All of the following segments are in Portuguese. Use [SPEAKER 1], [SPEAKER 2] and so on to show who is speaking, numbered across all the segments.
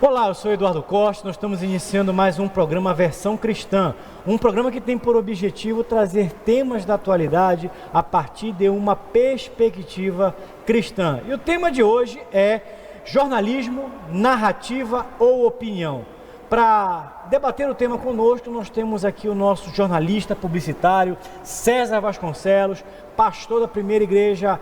[SPEAKER 1] Olá, eu sou Eduardo Costa, nós estamos iniciando mais um programa Versão Cristã, um programa que tem por objetivo trazer temas da atualidade a partir de uma perspectiva cristã. E o tema de hoje é jornalismo, narrativa ou opinião. Para debater o tema conosco, nós temos aqui o nosso jornalista publicitário, César Vasconcelos, pastor da Primeira Igreja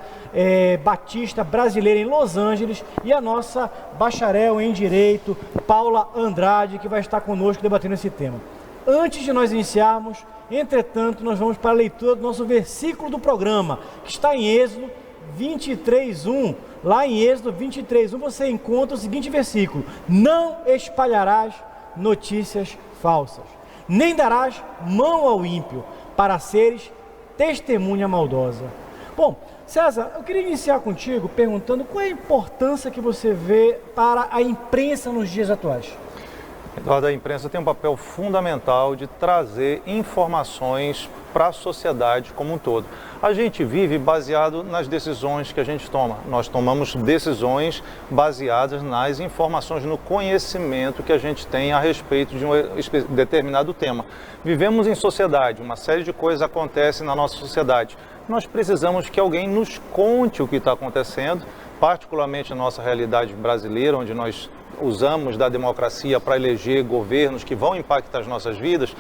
[SPEAKER 1] Batista Brasileira em Los Angeles, e a nossa bacharel em Direito, Paula Andrade, que vai estar conosco debatendo esse tema. Antes de nós iniciarmos, entretanto, nós vamos para a leitura do nosso versículo do programa, que está em Êxodo 23:1. Lá em Êxodo 23:1 você encontra o seguinte versículo: não espalharás notícias falsas, nem darás mão ao ímpio, para seres testemunha maldosa. Bom, César, eu queria iniciar contigo perguntando qual é a importância que você vê para a imprensa nos dias atuais.
[SPEAKER 2] Eduardo, a imprensa tem um papel fundamental de trazer informações para a sociedade como um todo. A gente vive baseado nas decisões que a gente toma. Nós tomamos decisões baseadas nas informações, no conhecimento que a gente tem a respeito de um determinado tema. Vivemos em sociedade, uma série de coisas acontecem na nossa sociedade. Nós precisamos que alguém nos conte o que está acontecendo, particularmente na nossa realidade brasileira, onde nós usamos da democracia para eleger governos que vão impactar as nossas vidas.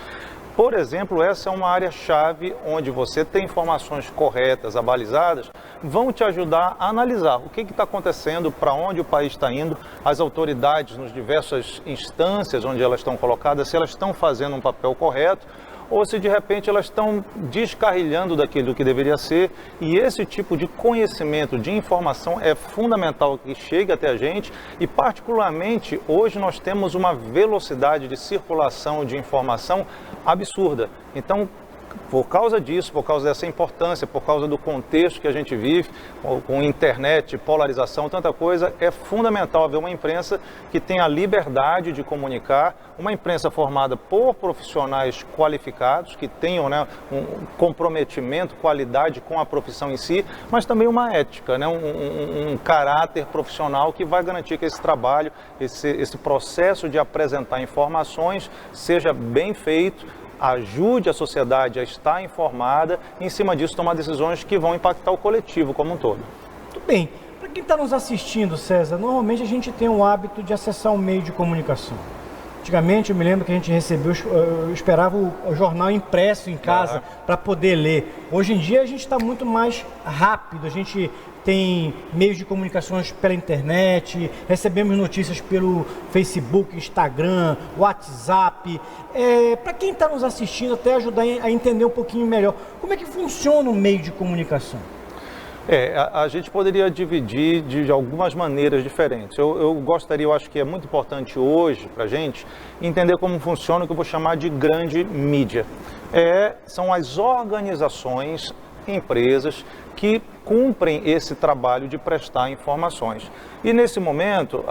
[SPEAKER 2] Por exemplo, essa é uma área-chave onde você tem informações corretas, abalizadas, vão te ajudar a analisar o que está acontecendo, para onde o país está indo, as autoridades nas diversas instâncias onde elas estão colocadas, se elas estão fazendo um papel correto, ou se de repente elas estão descarrilhando daquilo que deveria ser. E esse tipo de conhecimento, de informação é fundamental que chegue até a gente, e particularmente hoje nós temos uma velocidade de circulação de informação absurda. Então, por causa disso, por causa dessa importância, por causa do contexto que a gente vive, com internet, polarização, tanta coisa, é fundamental haver uma imprensa que tenha a liberdade de comunicar, uma imprensa formada por profissionais qualificados, que tenham, um comprometimento, qualidade com a profissão em si, mas também uma ética, um caráter profissional que vai garantir que esse trabalho, esse processo de apresentar informações seja bem feito, ajude a sociedade a estar informada e, em cima disso, tomar decisões que vão impactar o coletivo como um todo.
[SPEAKER 1] Muito bem. Para quem está nos assistindo, César, normalmente a gente tem o hábito de acessar um meio de comunicação. Antigamente, eu me lembro que a gente recebeu, eu esperava o jornal impresso em casa para poder ler. Hoje em dia, a gente está muito mais rápido, a gente tem meios de comunicações pela internet, recebemos notícias pelo Facebook, Instagram, WhatsApp. Para quem está nos assistindo, até ajudar a entender um pouquinho melhor, como é que funciona o meio de comunicação?
[SPEAKER 2] A gente poderia dividir de algumas maneiras diferentes. Eu gostaria, eu acho que é muito importante hoje para a gente entender como funciona o que eu vou chamar de grande mídia. São as organizações, empresas que cumprem esse trabalho de prestar informações. E nesse momento,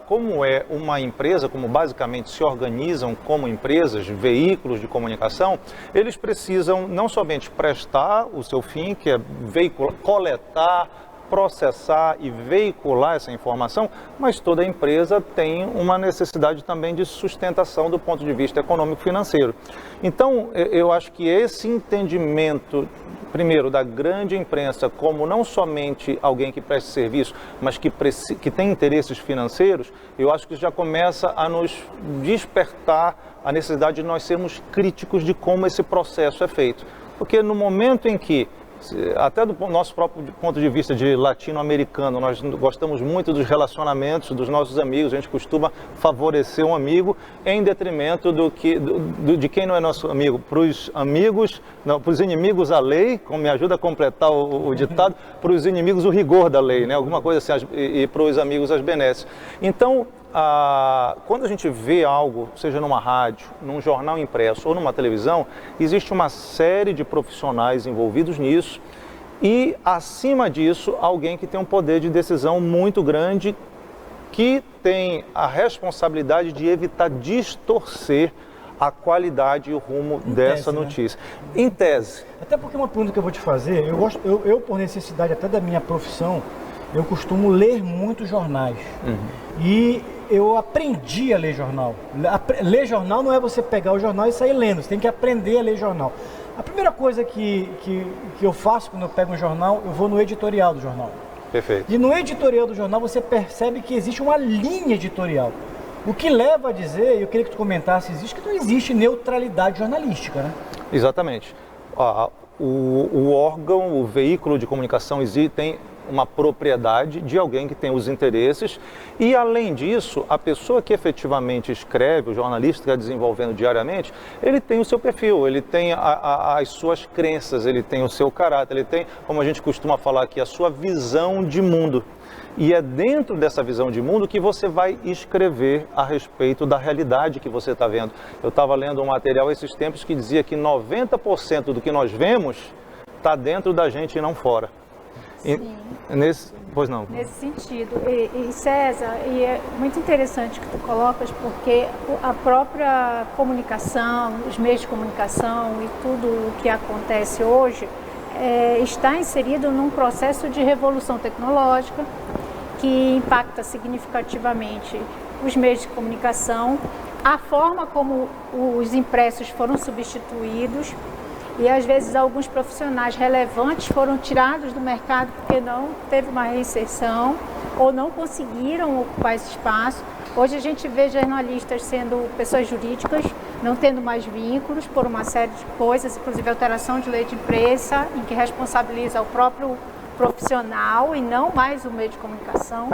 [SPEAKER 2] como é uma empresa, como basicamente se organizam como empresas, veículos de comunicação, eles precisam não somente prestar o seu fim, que é veicular, coletar, processar e veicular essa informação, mas toda empresa tem uma necessidade também de sustentação do ponto de vista econômico-financeiro. Então, eu acho que esse entendimento, primeiro, da grande imprensa como não somente alguém que presta serviço, mas que tem interesses financeiros, eu acho que já começa a nos despertar a necessidade de nós sermos críticos de como esse processo é feito. Porque no momento em que, até do nosso próprio ponto de vista de latino-americano, nós gostamos muito dos relacionamentos dos nossos amigos, a gente costuma favorecer um amigo em detrimento de quem não é nosso amigo. Para os amigos, não, para os inimigos a lei, como me ajuda a completar o ditado, para os inimigos o rigor da lei, alguma coisa assim, e para os amigos as benesses. Então, quando a gente vê algo, seja numa rádio, num jornal impresso ou numa televisão, existe uma série de profissionais envolvidos nisso e, acima disso, alguém que tem um poder de decisão muito grande, que tem a responsabilidade de evitar distorcer a qualidade e o rumo dessa notícia. Em tese.
[SPEAKER 1] Até porque uma pergunta que eu vou te fazer, eu por necessidade até da minha profissão, eu costumo ler muitos jornais. E eu aprendi a ler jornal. Ler jornal não é você pegar o jornal e sair lendo, você tem que aprender a ler jornal. A primeira coisa que eu faço quando eu pego um jornal, eu vou no editorial do jornal.
[SPEAKER 2] Perfeito.
[SPEAKER 1] E no editorial do jornal você percebe que existe uma linha editorial. O que leva a dizer, eu queria que tu comentasse, que não existe neutralidade jornalística, né?
[SPEAKER 2] Exatamente. O órgão, o veículo de comunicação tem uma propriedade de alguém que tem os interesses e, além disso, a pessoa que efetivamente escreve, o jornalista que está desenvolvendo diariamente, ele tem o seu perfil, ele tem as suas crenças, ele tem o seu caráter, ele tem, como a gente costuma falar aqui, a sua visão de mundo. E é dentro dessa visão de mundo que você vai escrever a respeito da realidade que você está vendo. Eu estava lendo um material esses tempos que dizia que 90% do que nós vemos está dentro da gente e não fora.
[SPEAKER 3] Sim.
[SPEAKER 2] Pois não.
[SPEAKER 3] Nesse sentido. E César, e é muito interessante que tu colocas, porque a própria comunicação, os meios de comunicação e tudo o que acontece hoje está inserido num processo de revolução tecnológica que impacta significativamente os meios de comunicação, a forma como os impressos foram substituídos e às vezes alguns profissionais relevantes foram tirados do mercado porque não teve uma reinserção ou não conseguiram ocupar esse espaço. Hoje a gente vê jornalistas sendo pessoas jurídicas, não tendo mais vínculos por uma série de coisas, inclusive alteração de lei de imprensa, em que responsabiliza o próprio profissional e não mais o meio de comunicação.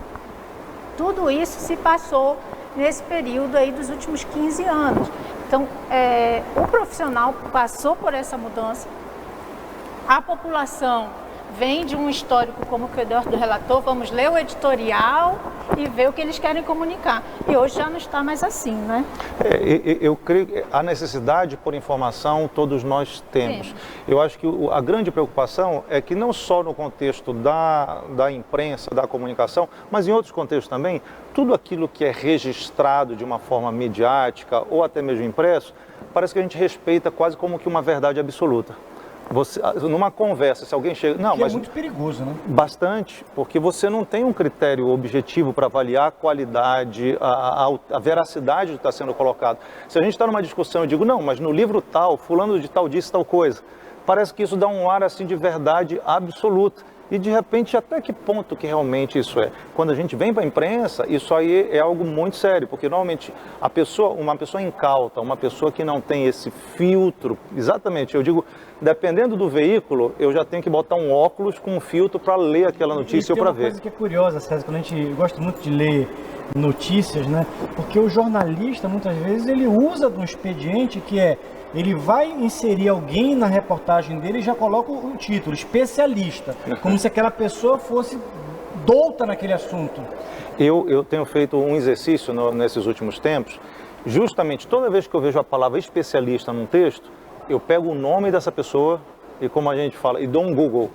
[SPEAKER 3] Tudo isso se passou nesse período aí dos últimos 15 anos. Então, o profissional passou por essa mudança, a população vem de um histórico como o que o Eduardo relatou, vamos ler o editorial e ver o que eles querem comunicar. E hoje já não está mais assim, né?
[SPEAKER 2] Eu creio que a necessidade por informação todos nós temos. Eu acho que a grande preocupação é que não só no contexto da imprensa, da comunicação, mas em outros contextos também, tudo aquilo que é registrado de uma forma midiática ou até mesmo impresso, parece que a gente respeita quase como que uma verdade absoluta. Numa conversa, se alguém chega... Não, mas
[SPEAKER 1] é muito perigoso, né?
[SPEAKER 2] Bastante, porque você não tem um critério objetivo para avaliar a qualidade, a veracidade do que está sendo colocado. Se a gente está numa discussão, eu digo, não, mas no livro tal, fulano de tal disse tal coisa. Parece que isso dá um ar assim de verdade absoluta. E de repente, até que ponto que realmente isso é? Quando a gente vem para a imprensa, isso aí é algo muito sério, porque normalmente uma pessoa incauta, uma pessoa que não tem esse filtro, exatamente, eu digo, dependendo do veículo, eu já tenho que botar um óculos com um filtro para ler aquela notícia ou para ver.
[SPEAKER 1] Tem uma coisa que é curiosa, César, quando eu gosto muito de ler notícias, né? Porque o jornalista, muitas vezes, ele usa de um expediente que ele vai inserir alguém na reportagem dele e já coloca o título, especialista, como se aquela pessoa fosse douta naquele assunto.
[SPEAKER 2] Eu tenho feito um exercício nesses últimos tempos, justamente toda vez que eu vejo a palavra especialista num texto, eu pego o nome dessa pessoa e, como a gente fala, e dou um Google.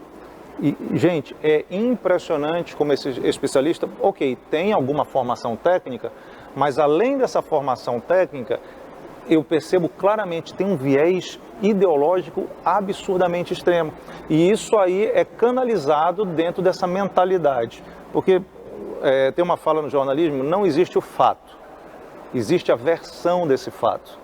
[SPEAKER 2] E, gente, é impressionante como esse especialista, ok, tem alguma formação técnica, mas além dessa formação técnica, eu percebo claramente tem um viés ideológico absurdamente extremo. E isso aí é canalizado dentro dessa mentalidade. Porque tem uma fala no jornalismo, não existe o fato, existe a versão desse fato.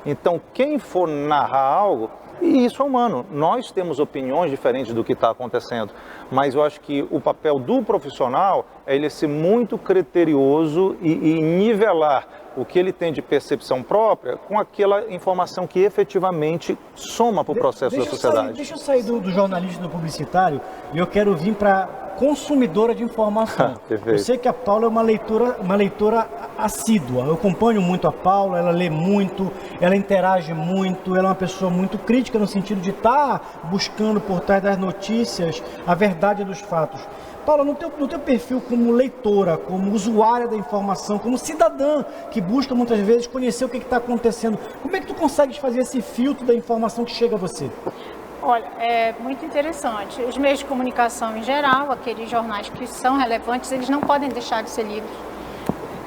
[SPEAKER 2] Então, quem for narrar algo, e isso é humano, nós temos opiniões diferentes do que está acontecendo, mas eu acho que o papel do profissional é ele ser muito criterioso e nivelar o que ele tem de percepção própria com aquela informação que efetivamente soma para o processo da sociedade.
[SPEAKER 1] Deixa eu sair do jornalista e do publicitário e eu quero vir para consumidora de informação. Eu sei que a Paula é uma leitora assídua. Eu acompanho muito a Paula, ela lê muito, ela interage muito, ela é uma pessoa muito crítica no sentido de estar buscando por trás das notícias a verdade dos fatos. Paula, no teu perfil como leitora, como usuária da informação, como cidadã que busca muitas vezes conhecer o que está acontecendo, como é que tu consegues fazer esse filtro da informação que chega a você?
[SPEAKER 3] Olha, é muito interessante. Os meios de comunicação em geral, aqueles jornais que são relevantes, eles não podem deixar de ser lidos.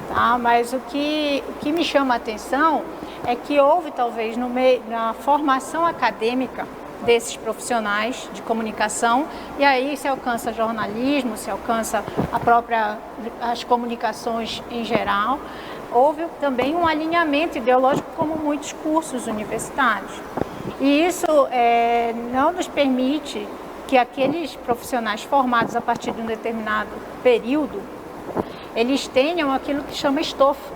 [SPEAKER 3] Tá? Mas o que me chama a atenção é que houve talvez na formação acadêmica, desses profissionais de comunicação, e aí se alcança jornalismo, se alcança as comunicações em geral. Houve também um alinhamento ideológico, como muitos cursos universitários. E isso não nos permite que aqueles profissionais formados a partir de um determinado período, eles tenham aquilo que chama estofo.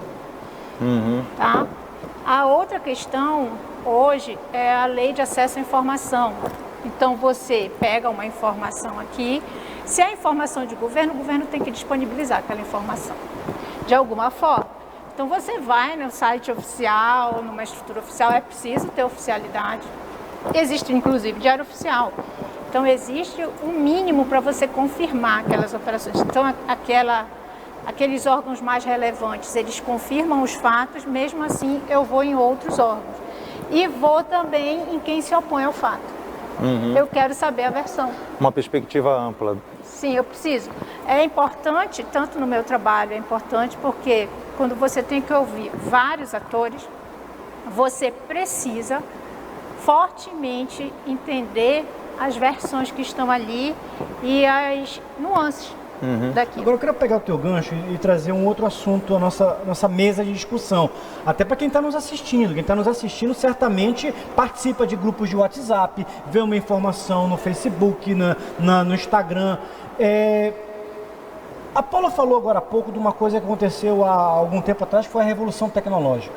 [SPEAKER 3] Tá? A outra questão hoje é a lei de acesso à informação. Então você pega uma informação aqui, se é informação de governo, o governo tem que disponibilizar aquela informação de alguma forma. Então você vai no site oficial, numa estrutura oficial, é preciso ter oficialidade. Existe inclusive diário oficial. Então existe um mínimo para você confirmar aquelas operações. Então aqueles órgãos mais relevantes, eles confirmam os fatos, mesmo assim eu vou em outros órgãos. E vou também em quem se opõe ao fato. Eu quero saber a versão.
[SPEAKER 2] Uma perspectiva ampla.
[SPEAKER 3] Sim, eu preciso. É importante, tanto no meu trabalho, é importante porque quando você tem que ouvir vários atores, você precisa fortemente entender as versões que estão ali e as nuances daquilo.
[SPEAKER 1] Agora eu quero pegar o teu gancho e trazer um outro assunto à nossa mesa de discussão. Até para quem está nos assistindo. Quem está nos assistindo certamente participa de grupos de WhatsApp, vê uma informação no Facebook, no Instagram. A Paula falou agora há pouco de uma coisa que aconteceu há algum tempo atrás, que foi a revolução tecnológica.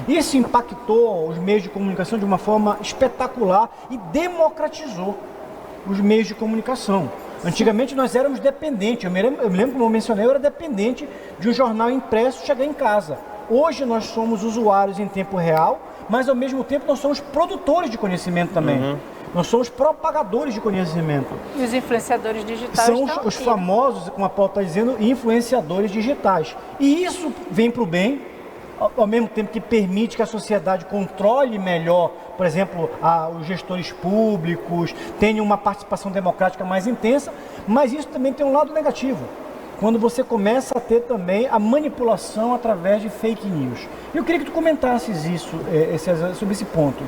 [SPEAKER 1] Isso impactou os meios de comunicação de uma forma espetacular e democratizou os meios de comunicação. Antigamente nós éramos dependentes, eu me lembro como eu mencionei, eu era dependente de um jornal impresso chegar em casa. Hoje nós somos usuários em tempo real, mas ao mesmo tempo nós somos produtores de conhecimento também. Nós somos propagadores de conhecimento.
[SPEAKER 3] E os influenciadores digitais
[SPEAKER 1] são os famosos, como a Paula está dizendo, influenciadores digitais. E isso vem para o bem, ao mesmo tempo que permite que a sociedade controle melhor, por exemplo, os gestores públicos, tenha uma participação democrática mais intensa, mas isso também tem um lado negativo, quando você começa a ter também a manipulação através de fake news. Eu queria que tu comentasses sobre esse ponto.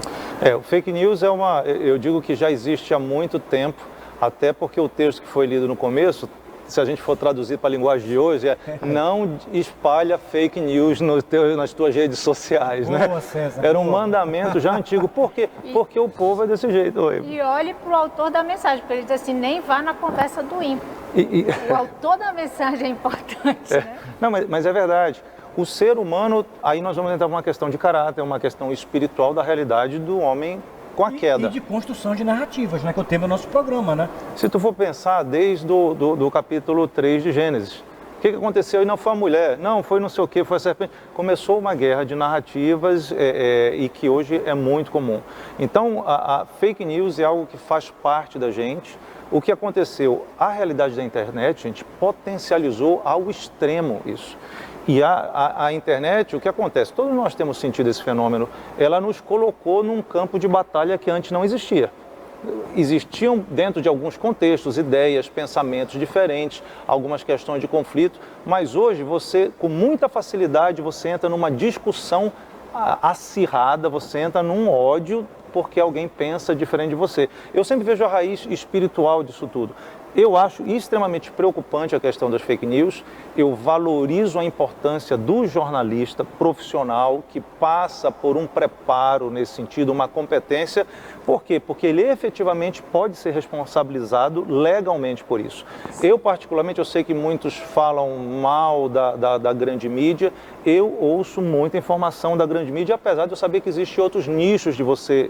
[SPEAKER 2] O fake news eu digo que já existe há muito tempo, até porque o texto que foi lido no começo, se a gente for traduzir para a linguagem de hoje, não espalha fake news nas tuas redes sociais, né?
[SPEAKER 1] Boa, César,
[SPEAKER 2] era um mandamento já antigo. Por quê? Porque o povo é desse jeito.
[SPEAKER 3] E olhe para o autor da mensagem, porque ele diz assim, nem vá na conversa do ímpio. O autor da mensagem é importante, né?
[SPEAKER 2] Não, mas é verdade. O ser humano, aí nós vamos entrar numa questão de caráter, uma questão espiritual da realidade do homem com a queda.
[SPEAKER 1] E de construção de narrativas, né, que é o tema do nosso programa, né?
[SPEAKER 2] Se tu for pensar desde do capítulo 3 de Gênesis, o que aconteceu? E não foi a mulher, não, foi não sei o que, foi a serpente. Começou uma guerra de narrativas e que hoje é muito comum. Então, a fake news é algo que faz parte da gente. O que aconteceu? A realidade da internet, gente, potencializou ao extremo isso. E a internet, o que acontece? Todos nós temos sentido esse fenômeno. Ela nos colocou num campo de batalha que antes não existia. Existiam dentro de alguns contextos, ideias, pensamentos diferentes, algumas questões de conflito, mas hoje você, com muita facilidade, você entra numa discussão acirrada, você entra num ódio porque alguém pensa diferente de você. Eu sempre vejo a raiz espiritual disso tudo. Eu acho extremamente preocupante a questão das fake news. Eu valorizo a importância do jornalista profissional que passa por um preparo nesse sentido, uma competência. Por quê? Porque ele efetivamente pode ser responsabilizado legalmente por isso. Eu, particularmente, eu sei que muitos falam mal da grande mídia. Eu ouço muita informação da grande mídia, apesar de eu saber que existem outros nichos de você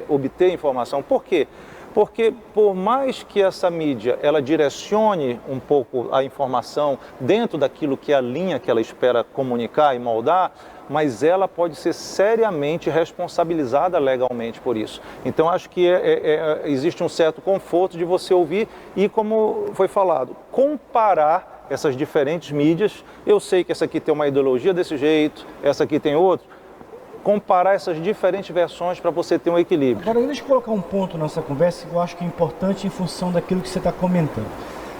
[SPEAKER 2] obter informação. Por quê? Porque por mais que essa mídia ela direcione um pouco a informação dentro daquilo que é a linha que ela espera comunicar e moldar, mas ela pode ser seriamente responsabilizada legalmente por isso. Então acho que existe um certo conforto de você ouvir e, como foi falado, comparar essas diferentes mídias. Eu sei que essa aqui tem uma ideologia desse jeito, essa aqui tem outro. Comparar essas diferentes versões para você ter um equilíbrio.
[SPEAKER 1] Agora, deixa eu colocar um ponto nessa conversa que eu acho que é importante em função daquilo que você está comentando.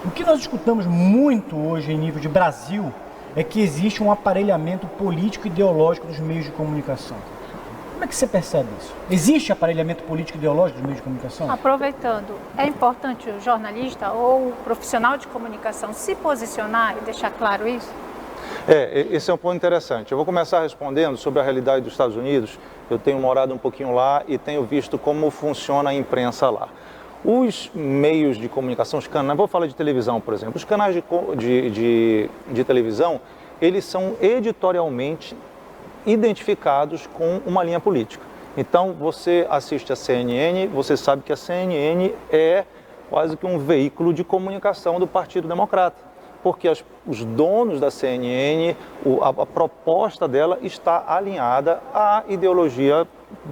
[SPEAKER 1] O que nós escutamos muito hoje em nível de Brasil é que existe um aparelhamento político e ideológico dos meios de comunicação. Como é que você percebe isso? Existe aparelhamento político ideológico dos meios de comunicação?
[SPEAKER 3] Aproveitando, é importante o jornalista ou o profissional de comunicação se posicionar e deixar claro isso?
[SPEAKER 2] Esse é um ponto interessante. Eu vou começar respondendo sobre a realidade dos Estados Unidos. Eu tenho morado um pouquinho lá e tenho visto como funciona a imprensa lá. Os meios de comunicação, os canais, vou falar de televisão, por exemplo, os canais de televisão, eles são editorialmente identificados com uma linha política. Então, você assiste a CNN, você sabe que a CNN é quase que um veículo de comunicação do Partido Democrata, porque os donos da CNN, a proposta dela está alinhada à ideologia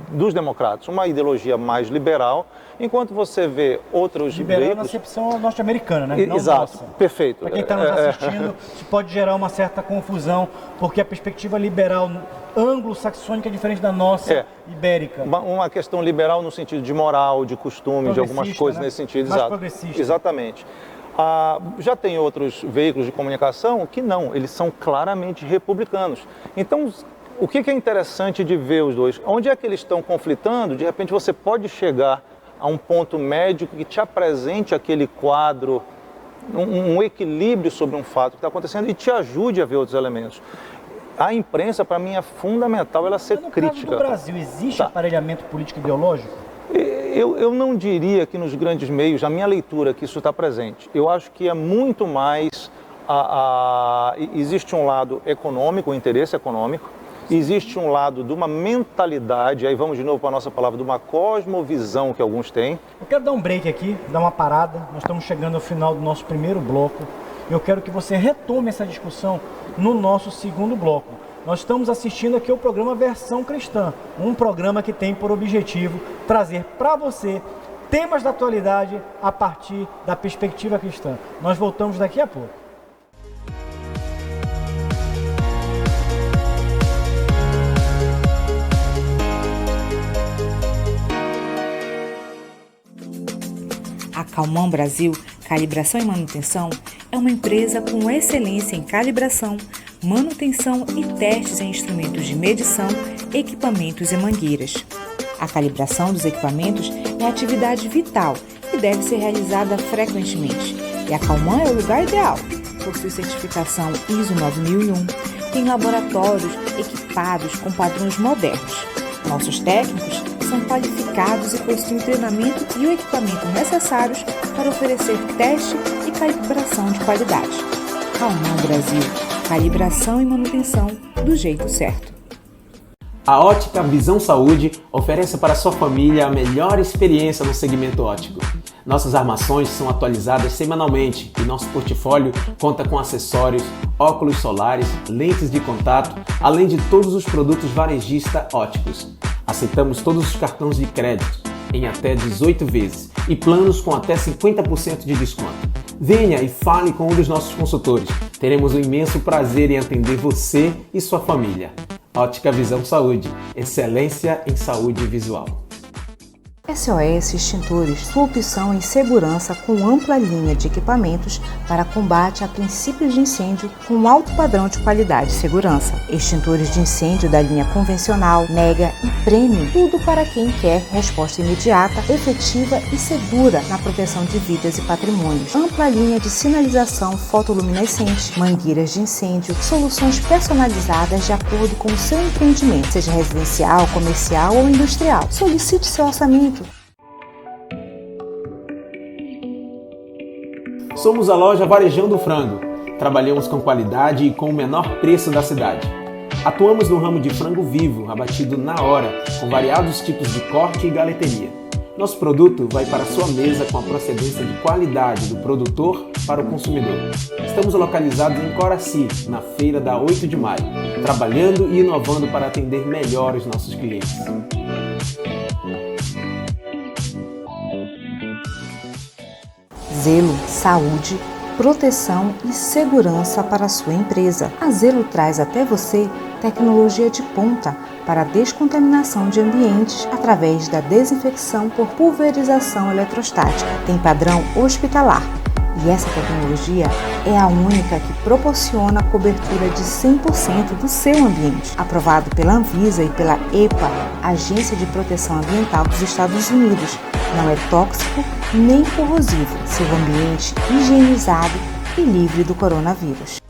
[SPEAKER 2] dos democratas, uma ideologia mais liberal, enquanto você vê outros
[SPEAKER 1] liberal
[SPEAKER 2] veículos...
[SPEAKER 1] na acepção norte-americana, né? Não
[SPEAKER 2] Exato,
[SPEAKER 1] nossa.
[SPEAKER 2] perfeito.
[SPEAKER 1] Para quem está nos assistindo, isso pode gerar uma certa confusão, porque a perspectiva liberal anglo-saxônica é diferente da nossa ibérica.
[SPEAKER 2] Uma questão liberal no sentido de moral, de costume, de algumas coisas, né? Nesse sentido.
[SPEAKER 1] Mais
[SPEAKER 2] exato.
[SPEAKER 1] Progressista.
[SPEAKER 2] Exatamente. Já tem outros veículos de comunicação que não, eles são claramente republicanos. Então, o que é interessante de ver os dois? Onde é que eles estão conflitando? De repente você pode chegar a um ponto médio que te apresente aquele quadro, um equilíbrio sobre um fato que está acontecendo e te ajude a ver outros elementos. A imprensa, para mim, é fundamental ela ser crítica.
[SPEAKER 1] No Brasil, existe aparelhamento político ideológico?
[SPEAKER 2] Eu não diria que nos grandes meios, a minha leitura, que isso está presente. Eu acho que é muito mais... existe um lado econômico, o interesse econômico, existe um lado de uma mentalidade, aí vamos de novo para a nossa palavra, de uma cosmovisão que alguns têm.
[SPEAKER 1] Eu quero dar um break aqui, dar uma parada, nós estamos chegando ao final do nosso primeiro bloco. Eu quero que você retome essa discussão no nosso segundo bloco. Nós estamos assistindo aqui ao programa Versão Cristã, um programa que tem por objetivo trazer para você temas da atualidade a partir da perspectiva cristã. Nós voltamos daqui a pouco.
[SPEAKER 4] A Calman Brasil Calibração e Manutenção é uma empresa com excelência em calibração, manutenção e testes em instrumentos de medição, equipamentos e mangueiras. A calibração dos equipamentos é atividade vital e deve ser realizada frequentemente. E a Calman é o lugar ideal. Possui certificação ISO 9001, tem laboratórios equipados com padrões modernos. Nossos técnicos são qualificados e possuem treinamento e o equipamento necessários para oferecer teste e calibração de qualidade. Calman Brasil, calibração e manutenção do jeito certo.
[SPEAKER 5] A Ótica Visão Saúde oferece para sua família a melhor experiência no segmento óptico. Nossas armações são atualizadas semanalmente e nosso portfólio conta com acessórios, óculos solares, lentes de contato, além de todos os produtos varejista ópticos. Aceitamos todos os cartões de crédito em até 18 vezes e planos com até 50% de desconto. Venha e fale com um dos nossos consultores. Teremos um imenso prazer em atender você e sua família. Ótica Visão Saúde, excelência em saúde visual.
[SPEAKER 4] SOS Extintores, sua opção em segurança com ampla linha de equipamentos para combate a princípios de incêndio com alto padrão de qualidade e segurança. Extintores de incêndio da linha convencional, mega e premium, tudo para quem quer resposta imediata, efetiva e segura na proteção de vidas e patrimônios. Ampla linha de sinalização fotoluminescente, mangueiras de incêndio, soluções personalizadas de acordo com o seu empreendimento, seja residencial, comercial ou industrial. Solicite seu orçamento.
[SPEAKER 5] Somos a loja Varejão do Frango. Trabalhamos com qualidade e com o menor preço da cidade. Atuamos no ramo de frango vivo, abatido na hora, com variados tipos de corte e galeteria. Nosso produto vai para a sua mesa com a procedência de qualidade do produtor para o consumidor. Estamos localizados em Coraci, na feira da 8 de maio, trabalhando e inovando para atender melhor os nossos clientes.
[SPEAKER 4] Zelo, saúde, proteção e segurança para a sua empresa. A Zelo traz até você tecnologia de ponta para a descontaminação de ambientes através da desinfecção por pulverização eletrostática. Tem padrão hospitalar, E essa tecnologia é a única que proporciona a cobertura de 100% do seu ambiente. Aprovado pela Anvisa e pela EPA, Agência de Proteção Ambiental dos Estados Unidos. Não é tóxico nem corrosivo. Seu ambiente higienizado e livre do coronavírus.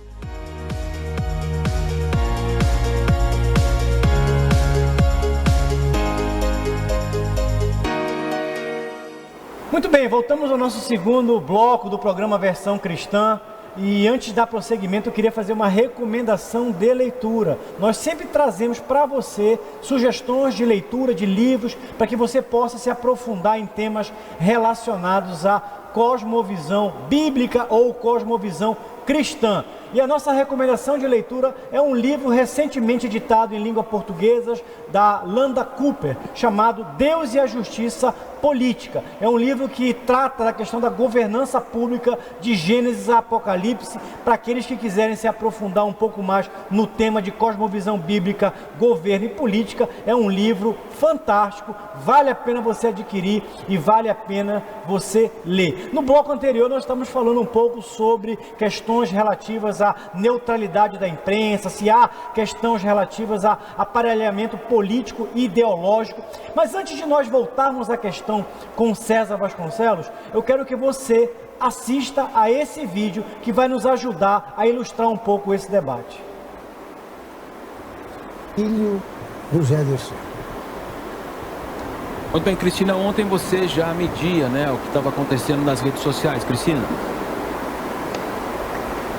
[SPEAKER 1] Muito bem, voltamos ao nosso segundo bloco do programa Versão Cristã. E antes de dar prosseguimento, eu queria fazer uma recomendação de leitura. Nós sempre trazemos para você sugestões de leitura de livros para que você possa se aprofundar em temas relacionados à cosmovisão bíblica ou cosmovisão cristã. E a nossa recomendação de leitura é um livro recentemente editado em língua portuguesa da Landa Cooper, chamado Deus e a Justiça Política. É um livro que trata da questão da governança pública de Gênesis a Apocalipse, para aqueles que quiserem se aprofundar um pouco mais no tema de cosmovisão bíblica, governo e política. É um livro fantástico, vale a pena você adquirir e vale a pena você ler. No bloco anterior nós estamos falando um pouco sobre questões relativas à neutralidade da imprensa, se há questões relativas a aparelhamento político e ideológico. Mas antes de nós voltarmos à questão com César Vasconcelos, eu quero que você assista a esse vídeo que vai nos ajudar a ilustrar um pouco esse debate.
[SPEAKER 6] Filho do Gederson.
[SPEAKER 7] Muito bem, Cristina, ontem você já media, né, o que estava acontecendo nas redes sociais, Cristina?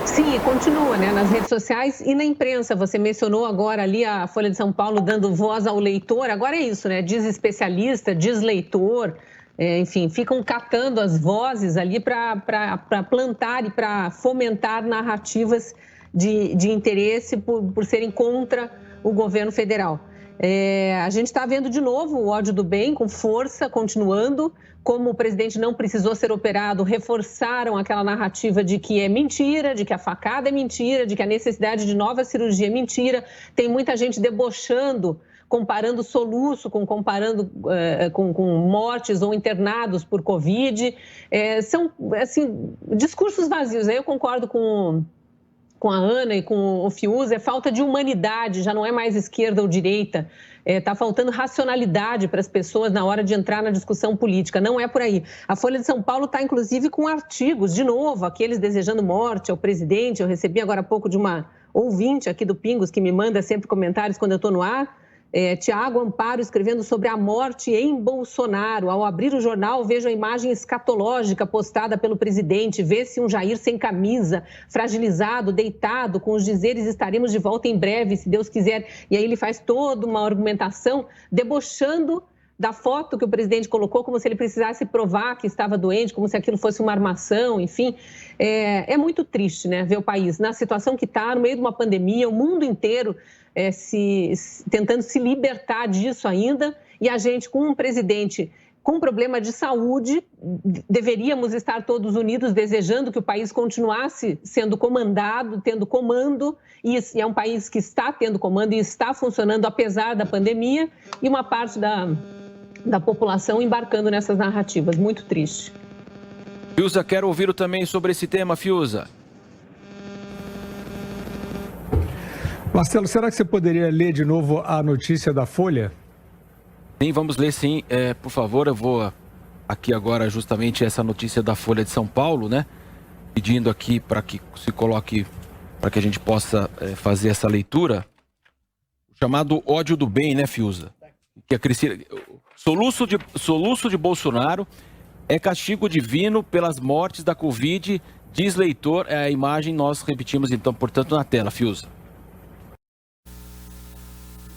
[SPEAKER 8] Sim, continua, né, nas redes sociais e na imprensa. Você mencionou agora ali a Folha de São Paulo dando voz ao leitor. Agora é isso, né, diz especialista, diz leitor, enfim, ficam catando as vozes ali para plantar e para fomentar narrativas de interesse por serem contra o governo federal. A gente está vendo de novo o ódio do bem com força, continuando. Como o presidente não precisou ser operado, reforçaram aquela narrativa de que é mentira, de que a facada é mentira, de que a necessidade de nova cirurgia é mentira. Tem muita gente debochando, comparando soluço, comparando com mortes ou internados por Covid. São, assim, discursos vazios. Aí eu concordo com a Ana e com o Fiuza, é falta de humanidade, já não é mais esquerda ou direita. Está faltando racionalidade para as pessoas na hora de entrar na discussão política. Não é por aí. A Folha de São Paulo está, inclusive, com artigos, de novo, aqueles desejando morte ao presidente. Eu recebi agora há pouco de uma ouvinte aqui do Pingos, que me manda sempre comentários quando eu estou no ar. Tiago Amparo escrevendo sobre a morte em Bolsonaro. Ao abrir o jornal, vejo a imagem escatológica postada pelo presidente. Vê-se um Jair sem camisa, fragilizado, deitado, com os dizeres: estaremos de volta em breve, se Deus quiser. E aí ele faz toda uma argumentação debochando da foto que o presidente colocou, como se ele precisasse provar que estava doente, como se aquilo fosse uma armação, enfim. É muito triste, né, ver o país na situação que está, no meio de uma pandemia, o mundo inteiro tentando se libertar disso ainda, e a gente com um presidente com problema de saúde. Deveríamos estar todos unidos desejando que o país continuasse sendo comandado, tendo comando, e é um país que está tendo comando e está funcionando apesar da pandemia, e uma parte da população embarcando nessas narrativas. Muito triste.
[SPEAKER 7] Fiuza, quero ouvir também sobre esse tema, Fiuza.
[SPEAKER 6] Marcelo, será que você poderia ler de novo a notícia da Folha?
[SPEAKER 7] Sim, vamos ler sim. Por favor, eu vou aqui agora justamente essa notícia da Folha de São Paulo, né? Pedindo aqui para que se coloque, para que a gente possa fazer essa leitura. O chamado ódio do bem, né, Fiuza? Que a Cristina... Soluço de Bolsonaro é castigo divino pelas mortes da Covid, diz leitor. A imagem nós repetimos então, portanto, na tela, Fiuza.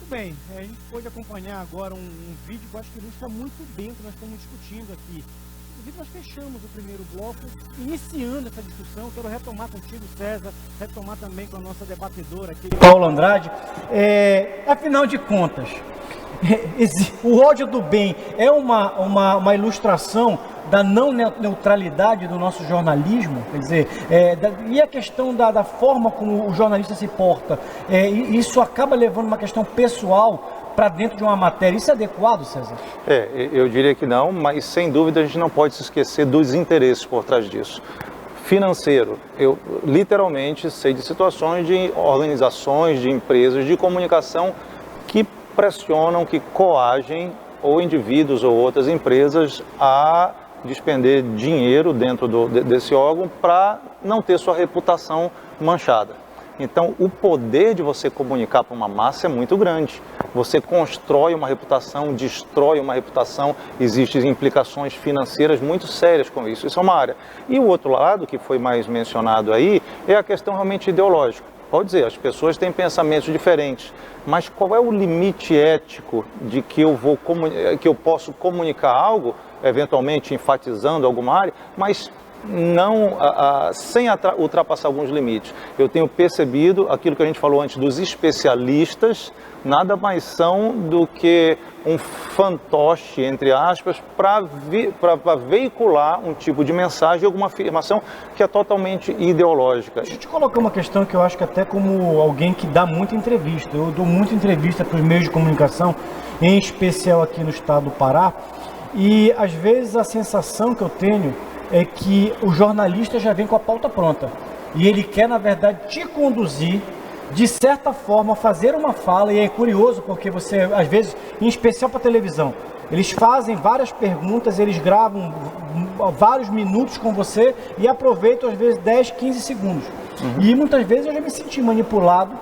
[SPEAKER 1] Bem, a gente pode acompanhar agora um vídeo que eu acho que ilustra muito bem o que nós estamos discutindo aqui. Inclusive, nós fechamos o primeiro bloco, iniciando essa discussão. Quero retomar contigo, César, retomar também com a nossa debatedora aqui, Paulo Andrade. Afinal de contas, o ódio do bem é uma ilustração da não neutralidade do nosso jornalismo, quer dizer, e a questão da forma como o jornalista se porta, isso acaba levando uma questão pessoal para dentro de uma matéria. Isso é adequado, César?
[SPEAKER 2] Eu diria que não, mas sem dúvida a gente não pode se esquecer dos interesses por trás disso. financeiro. Eu literalmente sei de situações de organizações, de empresas de comunicação que pressionam, que coagem ou indivíduos ou outras empresas a despender dinheiro dentro desse órgão para não ter sua reputação manchada. Então, o poder de você comunicar para uma massa é muito grande. Você constrói uma reputação, destrói uma reputação, existem implicações financeiras muito sérias com isso. Isso é uma área. E o outro lado, que foi mais mencionado aí, é a questão realmente ideológica. Pode dizer, as pessoas têm pensamentos diferentes, mas qual é o limite ético de que eu posso comunicar algo, eventualmente enfatizando alguma área, mas não sem ultrapassar alguns limites? Eu tenho percebido aquilo que a gente falou antes dos especialistas, nada mais são do que um fantoche, entre aspas, para veicular um tipo de mensagem, alguma afirmação que é totalmente ideológica.
[SPEAKER 1] Deixa eu te colocar uma questão que eu acho que até como alguém que dá muita entrevista, eu dou muita entrevista para os meios de comunicação, em especial aqui no estado do Pará, e às vezes a sensação que eu tenho é que o jornalista já vem com a pauta pronta e ele quer, na verdade, te conduzir, de certa forma, fazer uma fala. E é curioso porque você, às vezes, em especial para televisão, eles fazem várias perguntas, eles gravam vários minutos com você e aproveitam, às vezes, 10, 15 segundos. E muitas vezes eu já me senti manipulado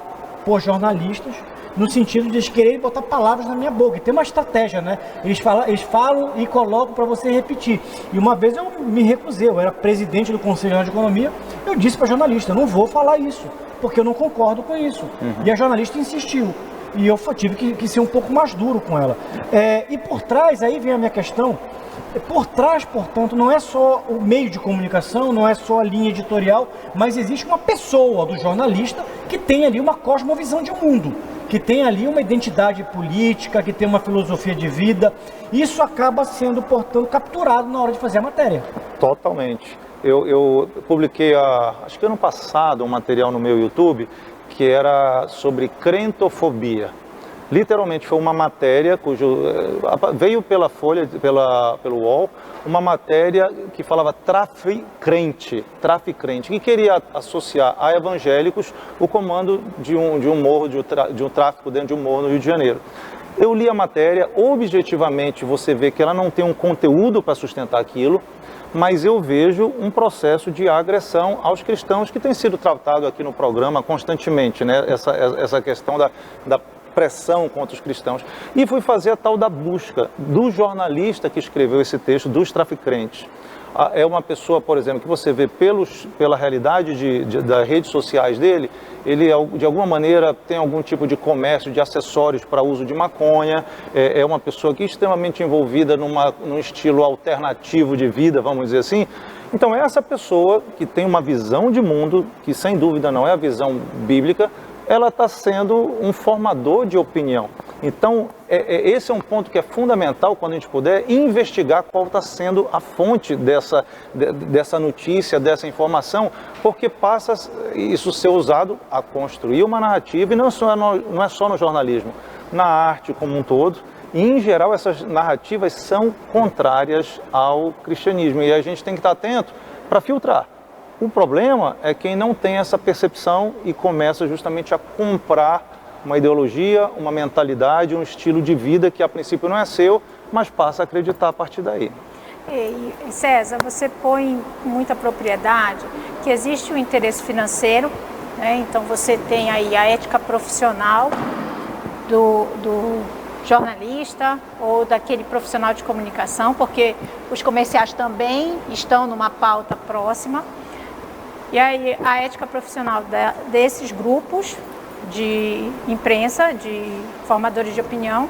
[SPEAKER 1] por jornalistas, no sentido de eles quererem botar palavras na minha boca. E tem uma estratégia, né? Eles falam e colocam para você repetir. E uma vez eu me recusei, eu era presidente do Conselho Nacional de Economia, eu disse para a jornalista, não vou falar isso, porque eu não concordo com isso. E a jornalista insistiu. E eu tive que ser um pouco mais duro com ela. E por trás, aí vem a minha questão, por trás, portanto, não é só o meio de comunicação, não é só a linha editorial, mas existe uma pessoa do jornalista que tem ali uma cosmovisão de mundo, que tem ali uma identidade política, que tem uma filosofia de vida. Isso acaba sendo, portanto, capturado na hora de fazer a matéria.
[SPEAKER 2] Totalmente. Eu publiquei, acho que ano passado, um material no meu YouTube que era sobre crentofobia. Literalmente foi uma matéria veio pela Folha, pelo UOL, uma matéria que falava traficrente, que queria associar a evangélicos o comando de um morro, de um tráfico dentro de um morro no Rio de Janeiro. Eu li a matéria, objetivamente você vê que ela não tem um conteúdo para sustentar aquilo, mas eu vejo um processo de agressão aos cristãos que tem sido tratado aqui no programa constantemente, né? Essa questão da pressão contra os cristãos. E fui fazer a tal da busca do jornalista que escreveu esse texto, dos traficantes. É uma pessoa, por exemplo, que você vê pela realidade das redes sociais dele, ele de alguma maneira tem algum tipo de comércio de acessórios para uso de maconha, é uma pessoa que é extremamente envolvida num estilo alternativo de vida, vamos dizer assim. Então essa pessoa que tem uma visão de mundo, que sem dúvida não é a visão bíblica, ela está sendo um formador de opinião. Então, esse é um ponto que é fundamental quando a gente puder investigar qual está sendo a fonte dessa notícia, dessa informação, porque passa isso ser usado a construir uma narrativa, e não é só no jornalismo, na arte como um todo. E, em geral, essas narrativas são contrárias ao cristianismo, e a gente tem que estar atento para filtrar. O problema é quem não tem essa percepção e começa justamente a comprar uma ideologia, uma mentalidade, um estilo de vida que a princípio não é seu, mas passa a acreditar a partir daí.
[SPEAKER 3] E César, você põe com muita propriedade que existe o interesse financeiro, né? Então você tem aí a ética profissional do jornalista ou daquele profissional de comunicação, porque os comerciais também estão numa pauta próxima. E aí a ética profissional desses grupos de imprensa, de formadores de opinião,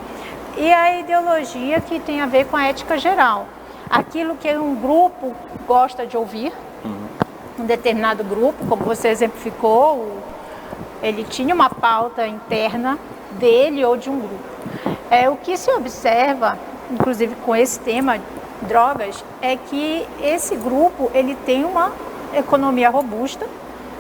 [SPEAKER 3] e a ideologia que tem a ver com a ética geral. Aquilo que um grupo gosta de ouvir, um determinado grupo, como você exemplificou, ele tinha uma pauta interna dele ou de um grupo. O que se observa, inclusive com esse tema, drogas, é que esse grupo ele tem uma economia robusta,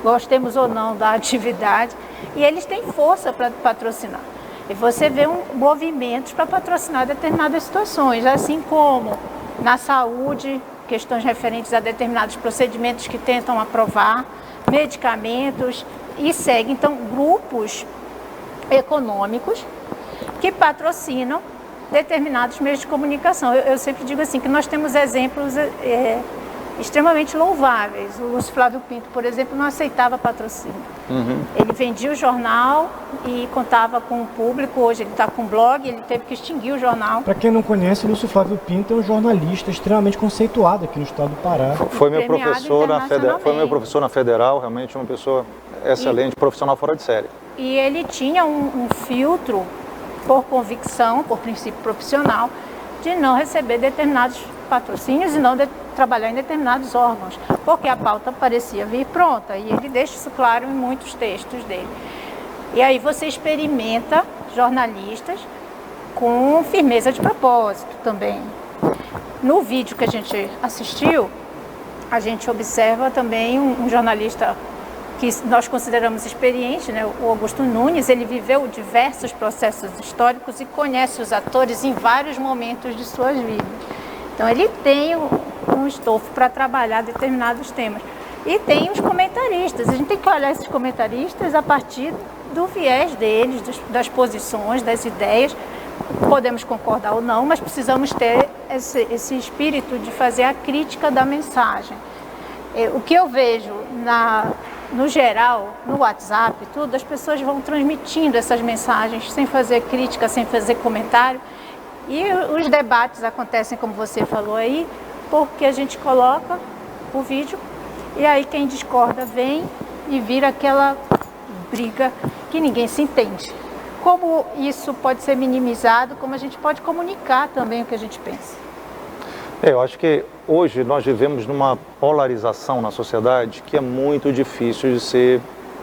[SPEAKER 3] gostemos ou não da atividade, e eles têm força para patrocinar. E você vê movimentos para patrocinar determinadas situações, assim como na saúde, questões referentes a determinados procedimentos que tentam aprovar, medicamentos e segue, então, grupos econômicos que patrocinam determinados meios de comunicação. Eu sempre digo assim, que nós temos exemplos extremamente louváveis. O Lúcio Flávio Pinto, por exemplo, não aceitava patrocínio. Ele vendia o jornal e contava com o público. Hoje ele está com um blog, ele teve que extinguir o jornal.
[SPEAKER 1] Para quem não conhece, o Lúcio Flávio Pinto é um jornalista extremamente conceituado aqui no estado do Pará.
[SPEAKER 2] Foi meu professor na Federal, realmente uma pessoa excelente, profissional fora de série.
[SPEAKER 3] E ele tinha um filtro por convicção, por princípio profissional, de não receber determinados patrocínios e não trabalhar em determinados órgãos, porque a pauta parecia vir pronta, e ele deixa isso claro em muitos textos dele. E aí você experimenta jornalistas com firmeza de propósito também. No vídeo que a gente assistiu, a gente observa também um jornalista que nós consideramos experiente, né? O Augusto Nunes. Ele viveu diversos processos históricos e conhece os atores em vários momentos de suas vidas. Então ele tem um estofo para trabalhar determinados temas. E tem os comentaristas. A gente tem que olhar esses comentaristas a partir do viés deles, das posições, das ideias. Podemos concordar ou não, mas precisamos ter esse espírito de fazer a crítica da mensagem. O que eu vejo no geral, no WhatsApp, tudo, as pessoas vão transmitindo essas mensagens sem fazer crítica, sem fazer comentário. E os debates acontecem, como você falou aí, porque a gente coloca o vídeo e aí quem discorda vem e vira aquela briga que ninguém se entende. Como isso pode ser minimizado, como a gente pode comunicar também o que a gente pensa.
[SPEAKER 2] Eu acho que hoje nós vivemos numa polarização na sociedade que é muito difícil de ser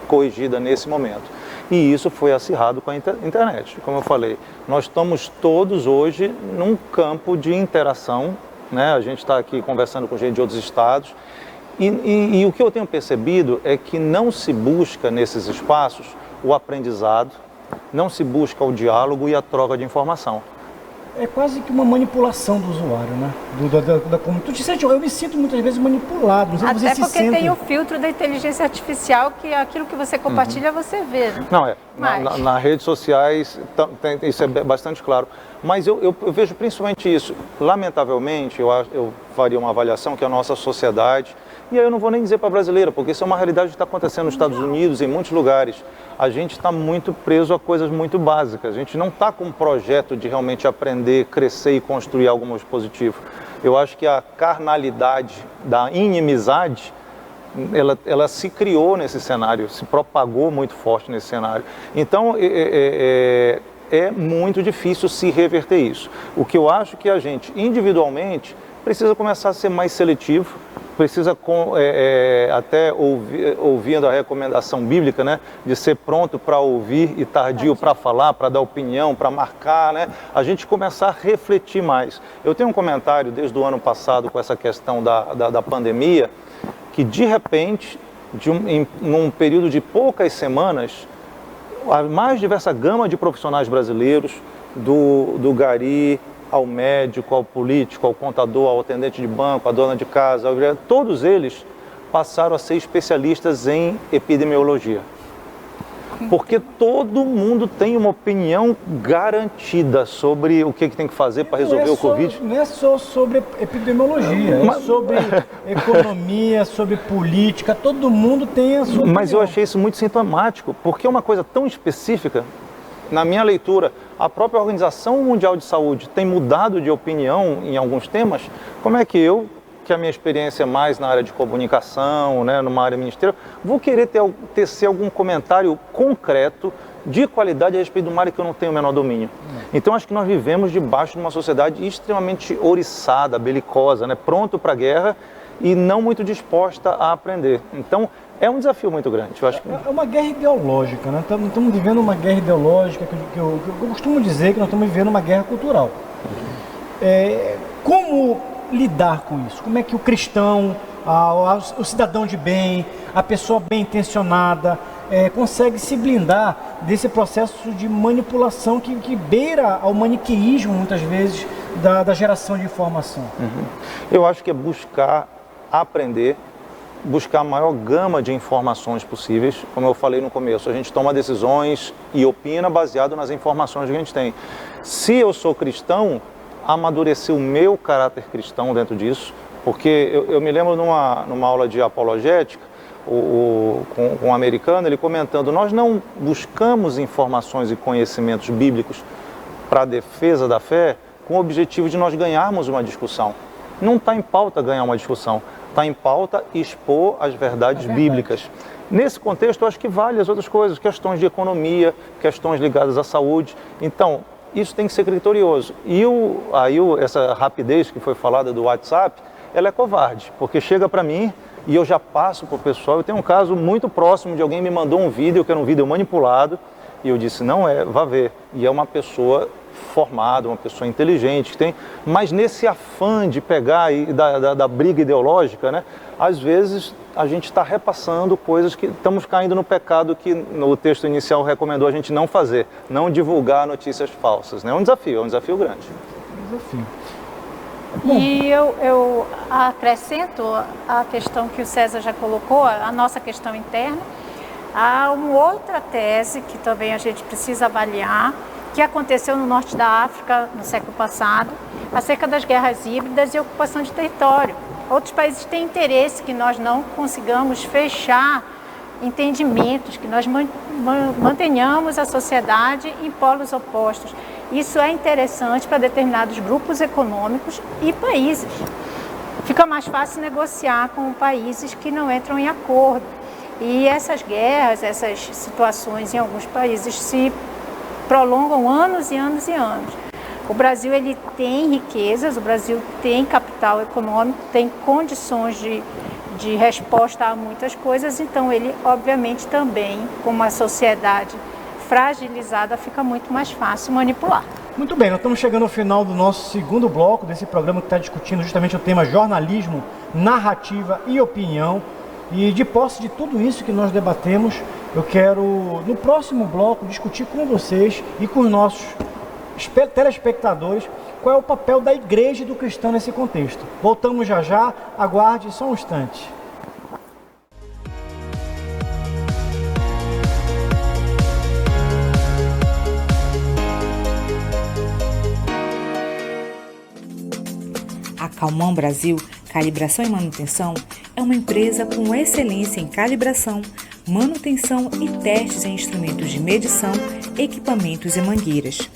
[SPEAKER 2] corrigida nesse momento. E isso foi acirrado com a internet. Como eu falei, nós estamos todos hoje num campo de interação, né? A gente está aqui conversando com gente de outros estados e o que eu tenho percebido é que não se busca nesses espaços o aprendizado, não se busca o diálogo e a troca de informação.
[SPEAKER 1] É quase que uma manipulação do usuário, né? Eu me sinto muitas vezes manipulado. Não sei se você se
[SPEAKER 3] porque
[SPEAKER 1] sente.
[SPEAKER 3] Tem o filtro da inteligência artificial, que aquilo que você compartilha, você vê. Né?
[SPEAKER 2] Não, nas redes sociais isso é bastante claro. Mas eu vejo principalmente isso. Lamentavelmente, eu faria uma avaliação que a nossa sociedade, e aí eu não vou nem dizer para a brasileira, porque isso é uma realidade que está acontecendo nos Estados Unidos, em muitos lugares. A gente está muito preso a coisas muito básicas. A gente não está com um projeto de realmente aprender, crescer e construir algo mais positivo. Eu acho que a carnalidade da inimizade, ela se criou nesse cenário, se propagou muito forte nesse cenário. Então, é muito difícil se reverter isso. O que eu acho que a gente, individualmente, precisa começar a ser mais seletivo, precisa até ouvindo a recomendação bíblica, né, de ser pronto para ouvir e tardio para falar, para dar opinião, para marcar, né, a gente começar a refletir mais. Eu tenho um comentário desde o ano passado com essa questão da pandemia, que de repente, num período de poucas semanas, a mais diversa gama de profissionais brasileiros, do gari ao médico, ao político, ao contador, ao atendente de banco, à dona de casa, todos eles passaram a ser especialistas em epidemiologia. Porque todo mundo tem uma opinião garantida sobre o que tem que fazer para resolver o Covid.
[SPEAKER 1] Não é só sobre epidemiologia, é sobre economia, sobre política, todo mundo tem a sua opinião.
[SPEAKER 2] Mas eu achei isso muito sintomático, porque é uma coisa tão específica. Na minha leitura, a própria Organização Mundial de Saúde tem mudado de opinião em alguns temas. Como é que a minha experiência é mais na área de comunicação, né, numa área ministerial, vou querer tecer algum comentário concreto, de qualidade a respeito de uma área que eu não tenho o menor domínio. Então, acho que nós vivemos debaixo de uma sociedade extremamente ouriçada, belicosa, né, pronto para a guerra e não muito disposta a aprender. Então, é um desafio muito grande. Eu acho que...
[SPEAKER 1] É uma guerra ideológica, né? Estamos vivendo uma guerra ideológica, que eu costumo dizer que nós estamos vivendo uma guerra cultural. Como lidar com isso? Como é que o cristão, o cidadão de bem, a pessoa bem intencionada, consegue se blindar desse processo de manipulação que beira ao maniqueísmo, muitas vezes, da geração de informação?
[SPEAKER 2] Eu acho que é buscar aprender, buscar a maior gama de informações possíveis. Como eu falei no começo, a gente toma decisões e opina baseado nas informações que a gente tem. Se eu sou cristão, amadurecer o meu caráter cristão dentro disso, porque eu me lembro numa aula de apologética, com um americano, ele comentando, nós não buscamos informações e conhecimentos bíblicos para a defesa da fé com o objetivo de nós ganharmos uma discussão. Não está em pauta ganhar uma discussão, está em pauta expor as verdades bíblicas. Nesse contexto, eu acho que vale as outras coisas, questões de economia, questões ligadas à saúde. Então, isso tem que ser criterioso. E essa rapidez que foi falada do WhatsApp, ela é covarde, porque chega para mim e eu já passo para o pessoal. Eu tenho um caso muito próximo de alguém me mandou um vídeo, que era um vídeo manipulado, e eu disse, não é, vá ver. E é uma pessoa formada, uma pessoa inteligente, que tem, mas nesse afã de pegar e da briga ideológica, né, às vezes a gente está repassando coisas que estamos caindo no pecado que no texto inicial recomendou a gente não fazer, não divulgar notícias falsas. Né? É um desafio grande.
[SPEAKER 1] Desafio.
[SPEAKER 3] E eu acrescento a questão que o César já colocou, a nossa questão interna. Há uma outra tese que também a gente precisa avaliar, que aconteceu no norte da África no século passado, acerca das guerras híbridas e ocupação de território. Outros países têm interesse que nós não consigamos fechar entendimentos, que nós mantenhamos a sociedade em polos opostos. Isso é interessante para determinados grupos econômicos e países. Fica mais fácil negociar com países que não entram em acordo. E essas guerras, essas situações em alguns países se prolongam anos e anos e anos. O Brasil ele tem riquezas, o Brasil tem capital econômico, tem condições de resposta a muitas coisas, então ele obviamente também, com uma sociedade fragilizada, fica muito mais fácil manipular.
[SPEAKER 1] Muito bem, nós estamos chegando ao final do nosso segundo bloco desse programa que está discutindo justamente o tema jornalismo, narrativa e opinião. E de posse de tudo isso que nós debatemos, eu quero, no próximo bloco, discutir com vocês e com os nossos telespectadores qual é o papel da igreja e do cristão nesse contexto. Voltamos já já, aguarde só um instante.
[SPEAKER 4] A Calman Brasil Calibração e Manutenção é uma empresa com excelência em calibração, manutenção e testes em instrumentos de medição, equipamentos e mangueiras.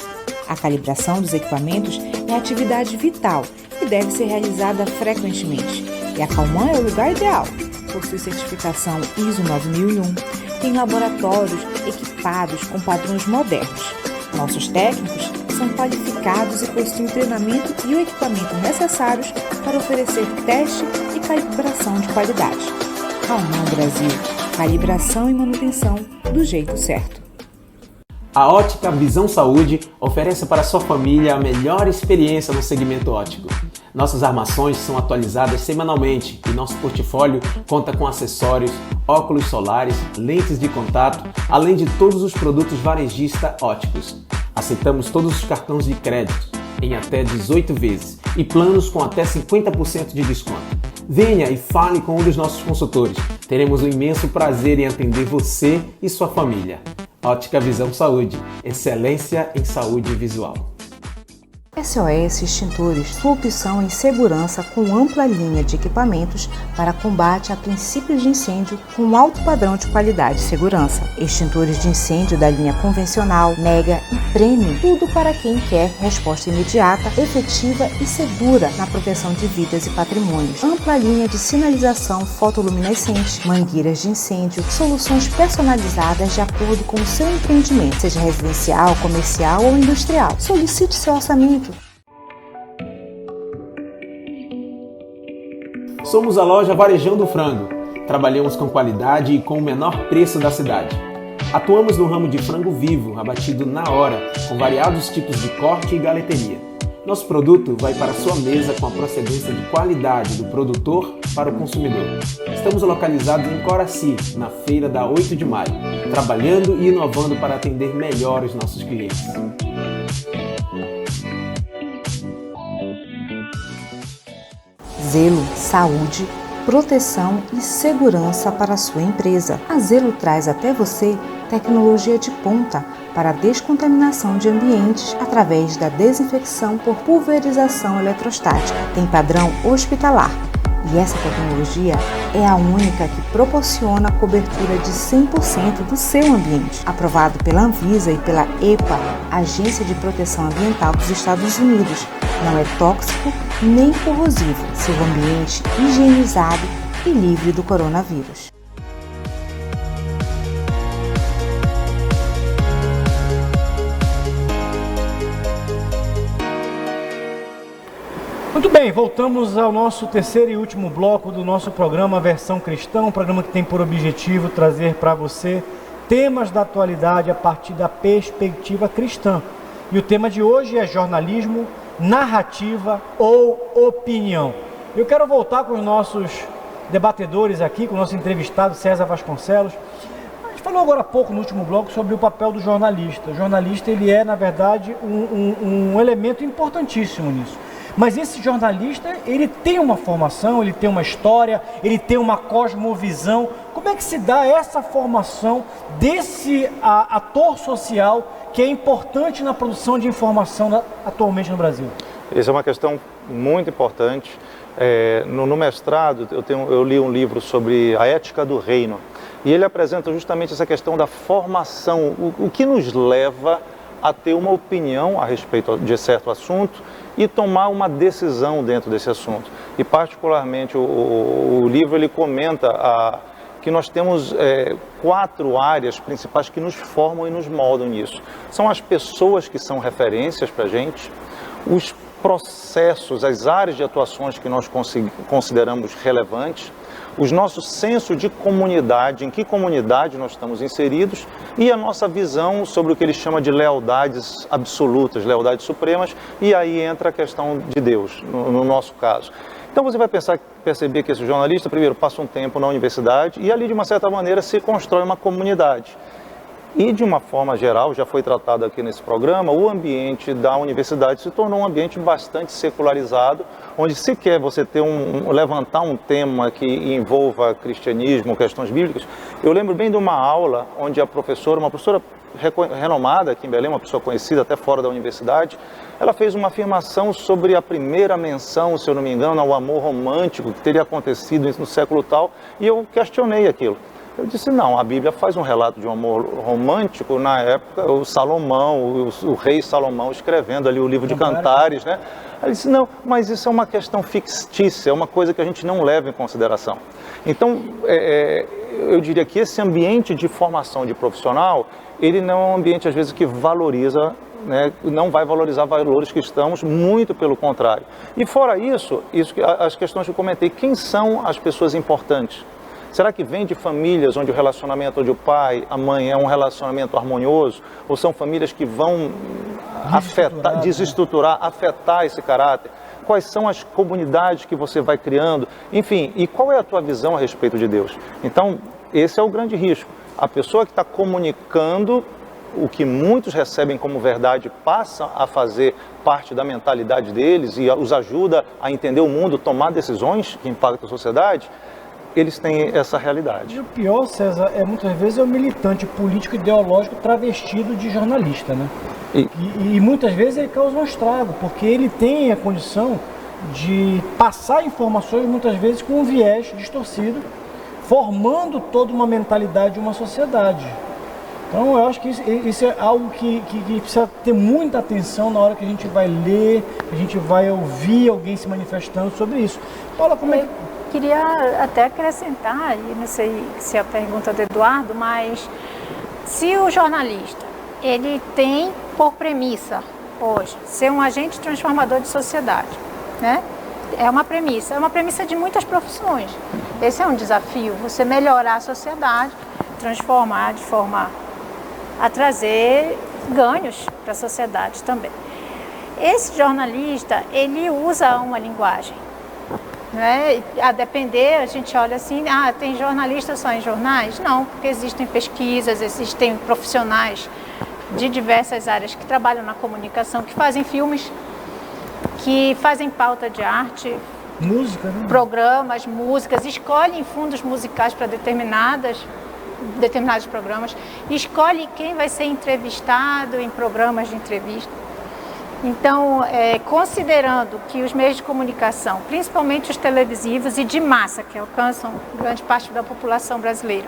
[SPEAKER 4] A calibração dos equipamentos é atividade vital e deve ser realizada frequentemente. E a Calman é o lugar ideal. Possui certificação ISO 9001, tem laboratórios equipados com padrões modernos. Nossos técnicos são qualificados e possuem o treinamento e o equipamento necessários para oferecer teste e calibração de qualidade. Calman Brasil, calibração e manutenção do jeito certo.
[SPEAKER 5] A Ótica Visão Saúde oferece para sua família a melhor experiência no segmento óptico. Nossas armações são atualizadas semanalmente e nosso portfólio conta com acessórios, óculos solares, lentes de contato, além de todos os produtos varejista ópticos. Aceitamos todos os cartões de crédito em até 18 vezes e planos com até 50% de desconto. Venha e fale com um dos nossos consultores. Teremos um imenso prazer em atender você e sua família. Ótica Visão Saúde, excelência em saúde visual.
[SPEAKER 4] SOS Extintores, sua opção em segurança com ampla linha de equipamentos para combate a princípios de incêndio com alto padrão de qualidade e segurança. Extintores de incêndio da linha convencional, mega e premium, tudo para quem quer resposta imediata, efetiva e segura na proteção de vidas e patrimônios. Ampla linha de sinalização fotoluminescente, mangueiras de incêndio, soluções personalizadas de acordo com o seu empreendimento, seja residencial, comercial ou industrial. Solicite seu orçamento.
[SPEAKER 5] Somos a loja Varejão Frango. Trabalhamos com qualidade e com o menor preço da cidade. Atuamos no ramo de frango vivo, abatido na hora, com variados tipos de corte e galeteria. Nosso produto vai para a sua mesa com a procedência de qualidade do produtor para o consumidor. Estamos localizados em Coraci, na feira da 8 de maio, trabalhando e inovando para atender melhor os nossos clientes.
[SPEAKER 4] Zelo, saúde, proteção e segurança para a sua empresa. A Zelo traz até você tecnologia de ponta para a descontaminação de ambientes através da desinfecção por pulverização eletrostática. Tem padrão hospitalar e essa tecnologia é a única que proporciona a cobertura de 100% do seu ambiente. Aprovado pela Anvisa e pela EPA, Agência de Proteção Ambiental dos Estados Unidos. Não é tóxico nem corrosivo. Seu ambiente higienizado e livre do coronavírus.
[SPEAKER 1] Muito bem, voltamos ao nosso terceiro e último bloco do nosso programa Versão Cristã, um programa que tem por objetivo trazer para você temas da atualidade a partir da perspectiva cristã. E o tema de hoje é jornalismo, narrativa ou opinião. Eu quero voltar com os nossos debatedores aqui, com o nosso entrevistado César Vasconcelos. A gente falou agora há pouco no último bloco sobre o papel do jornalista. O jornalista, ele é, na verdade, um elemento importantíssimo nisso. Mas esse jornalista, ele tem uma formação, ele tem uma história, ele tem uma cosmovisão. Como é que se dá essa formação desse ator social que é importante na produção de informação atualmente no Brasil?
[SPEAKER 2] Essa é uma questão muito importante. No mestrado, eu li um livro sobre a ética do reino. E ele apresenta justamente essa questão da formação, o que nos leva a ter uma opinião a respeito de certo assunto e tomar uma decisão dentro desse assunto. E particularmente o livro ele comenta que nós temos 4 áreas principais que nos formam e nos moldam nisso. São as pessoas que são referências para a gente, os processos, as áreas de atuações que nós consideramos relevantes, os nossos sensos de comunidade, em que comunidade nós estamos inseridos, e a nossa visão sobre o que ele chama de lealdades absolutas, lealdades supremas, e aí entra a questão de Deus, no nosso caso. Então você vai perceber que esse jornalista, primeiro, passa um tempo na universidade e ali, de uma certa maneira, se constrói uma comunidade. E, de uma forma geral, já foi tratado aqui nesse programa, o ambiente da universidade se tornou um ambiente bastante secularizado, onde se quer você levantar um tema que envolva cristianismo, questões bíblicas. Eu lembro bem de uma aula onde uma professora renomada aqui em Belém, uma pessoa conhecida até fora da universidade, ela fez uma afirmação sobre a primeira menção, se eu não me engano, ao amor romântico que teria acontecido no século tal, e eu questionei aquilo. Eu disse, não, a Bíblia faz um relato de um amor romântico na época, o rei Salomão escrevendo ali o livro de Cantares, né? Ele disse, não, mas isso é uma questão fictícia, é uma coisa que a gente não leva em consideração. Então, eu diria que esse ambiente de formação de profissional, ele não é um ambiente, às vezes, que valoriza, né, não vai valorizar valores cristãos, muito pelo contrário. E fora isso, as questões que eu comentei, quem são as pessoas importantes? Será que vem de famílias onde o relacionamento onde o pai, a mãe é um relacionamento harmonioso? Ou são famílias que vão desestruturar, afetar esse caráter? Quais são as comunidades que você vai criando? Enfim, e qual é a tua visão a respeito de Deus? Então, esse é o grande risco. A pessoa que está comunicando o que muitos recebem como verdade passa a fazer parte da mentalidade deles e os ajuda a entender o mundo, tomar decisões que impactam a sociedade. Eles têm essa realidade.
[SPEAKER 1] E o pior, César, muitas vezes é o militante político ideológico travestido de jornalista, né? E muitas vezes ele causa um estrago, porque ele tem a condição de passar informações, muitas vezes com um viés distorcido, formando toda uma mentalidade de uma sociedade. Então eu acho que isso é algo que precisa ter muita atenção na hora que a gente vai ler, que a gente vai ouvir alguém se manifestando sobre isso. Paula, como é que...
[SPEAKER 3] Queria até acrescentar, e não sei se é a pergunta do Eduardo, mas se o jornalista, ele tem por premissa hoje ser um agente transformador de sociedade, né? É uma premissa de muitas profissões. Esse é um desafio, você melhorar a sociedade, transformar de forma a trazer ganhos para a sociedade também. Esse jornalista, ele usa uma linguagem. Né? A depender, a gente olha assim, tem jornalista só em jornais? Não, porque existem pesquisas, existem profissionais de diversas áreas que trabalham na comunicação, que fazem filmes, que fazem pauta de arte,
[SPEAKER 1] música, né?
[SPEAKER 3] Programas, músicas, escolhem fundos musicais para determinados programas, escolhe quem vai ser entrevistado em programas de entrevista. Então, considerando que os meios de comunicação, principalmente os televisivos e de massa, que alcançam grande parte da população brasileira,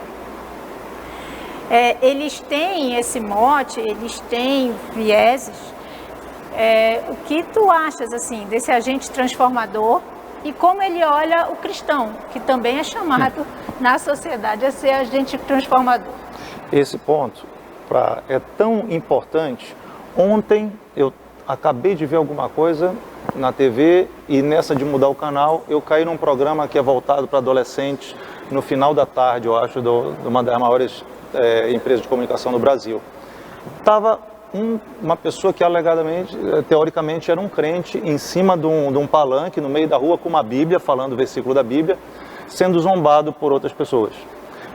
[SPEAKER 3] eles têm esse mote, eles têm vieses. O que tu achas assim desse agente transformador e como ele olha o cristão, que também é chamado na sociedade a ser agente transformador?
[SPEAKER 2] Esse ponto é tão importante. Ontem eu acabei de ver alguma coisa na TV e nessa de mudar o canal, eu caí num programa que é voltado para adolescentes no final da tarde, eu acho, de uma das maiores empresas de comunicação do Brasil. Estava uma pessoa que alegadamente, teoricamente, era um crente em cima de um palanque no meio da rua com uma Bíblia, falando o versículo da Bíblia, sendo zombado por outras pessoas.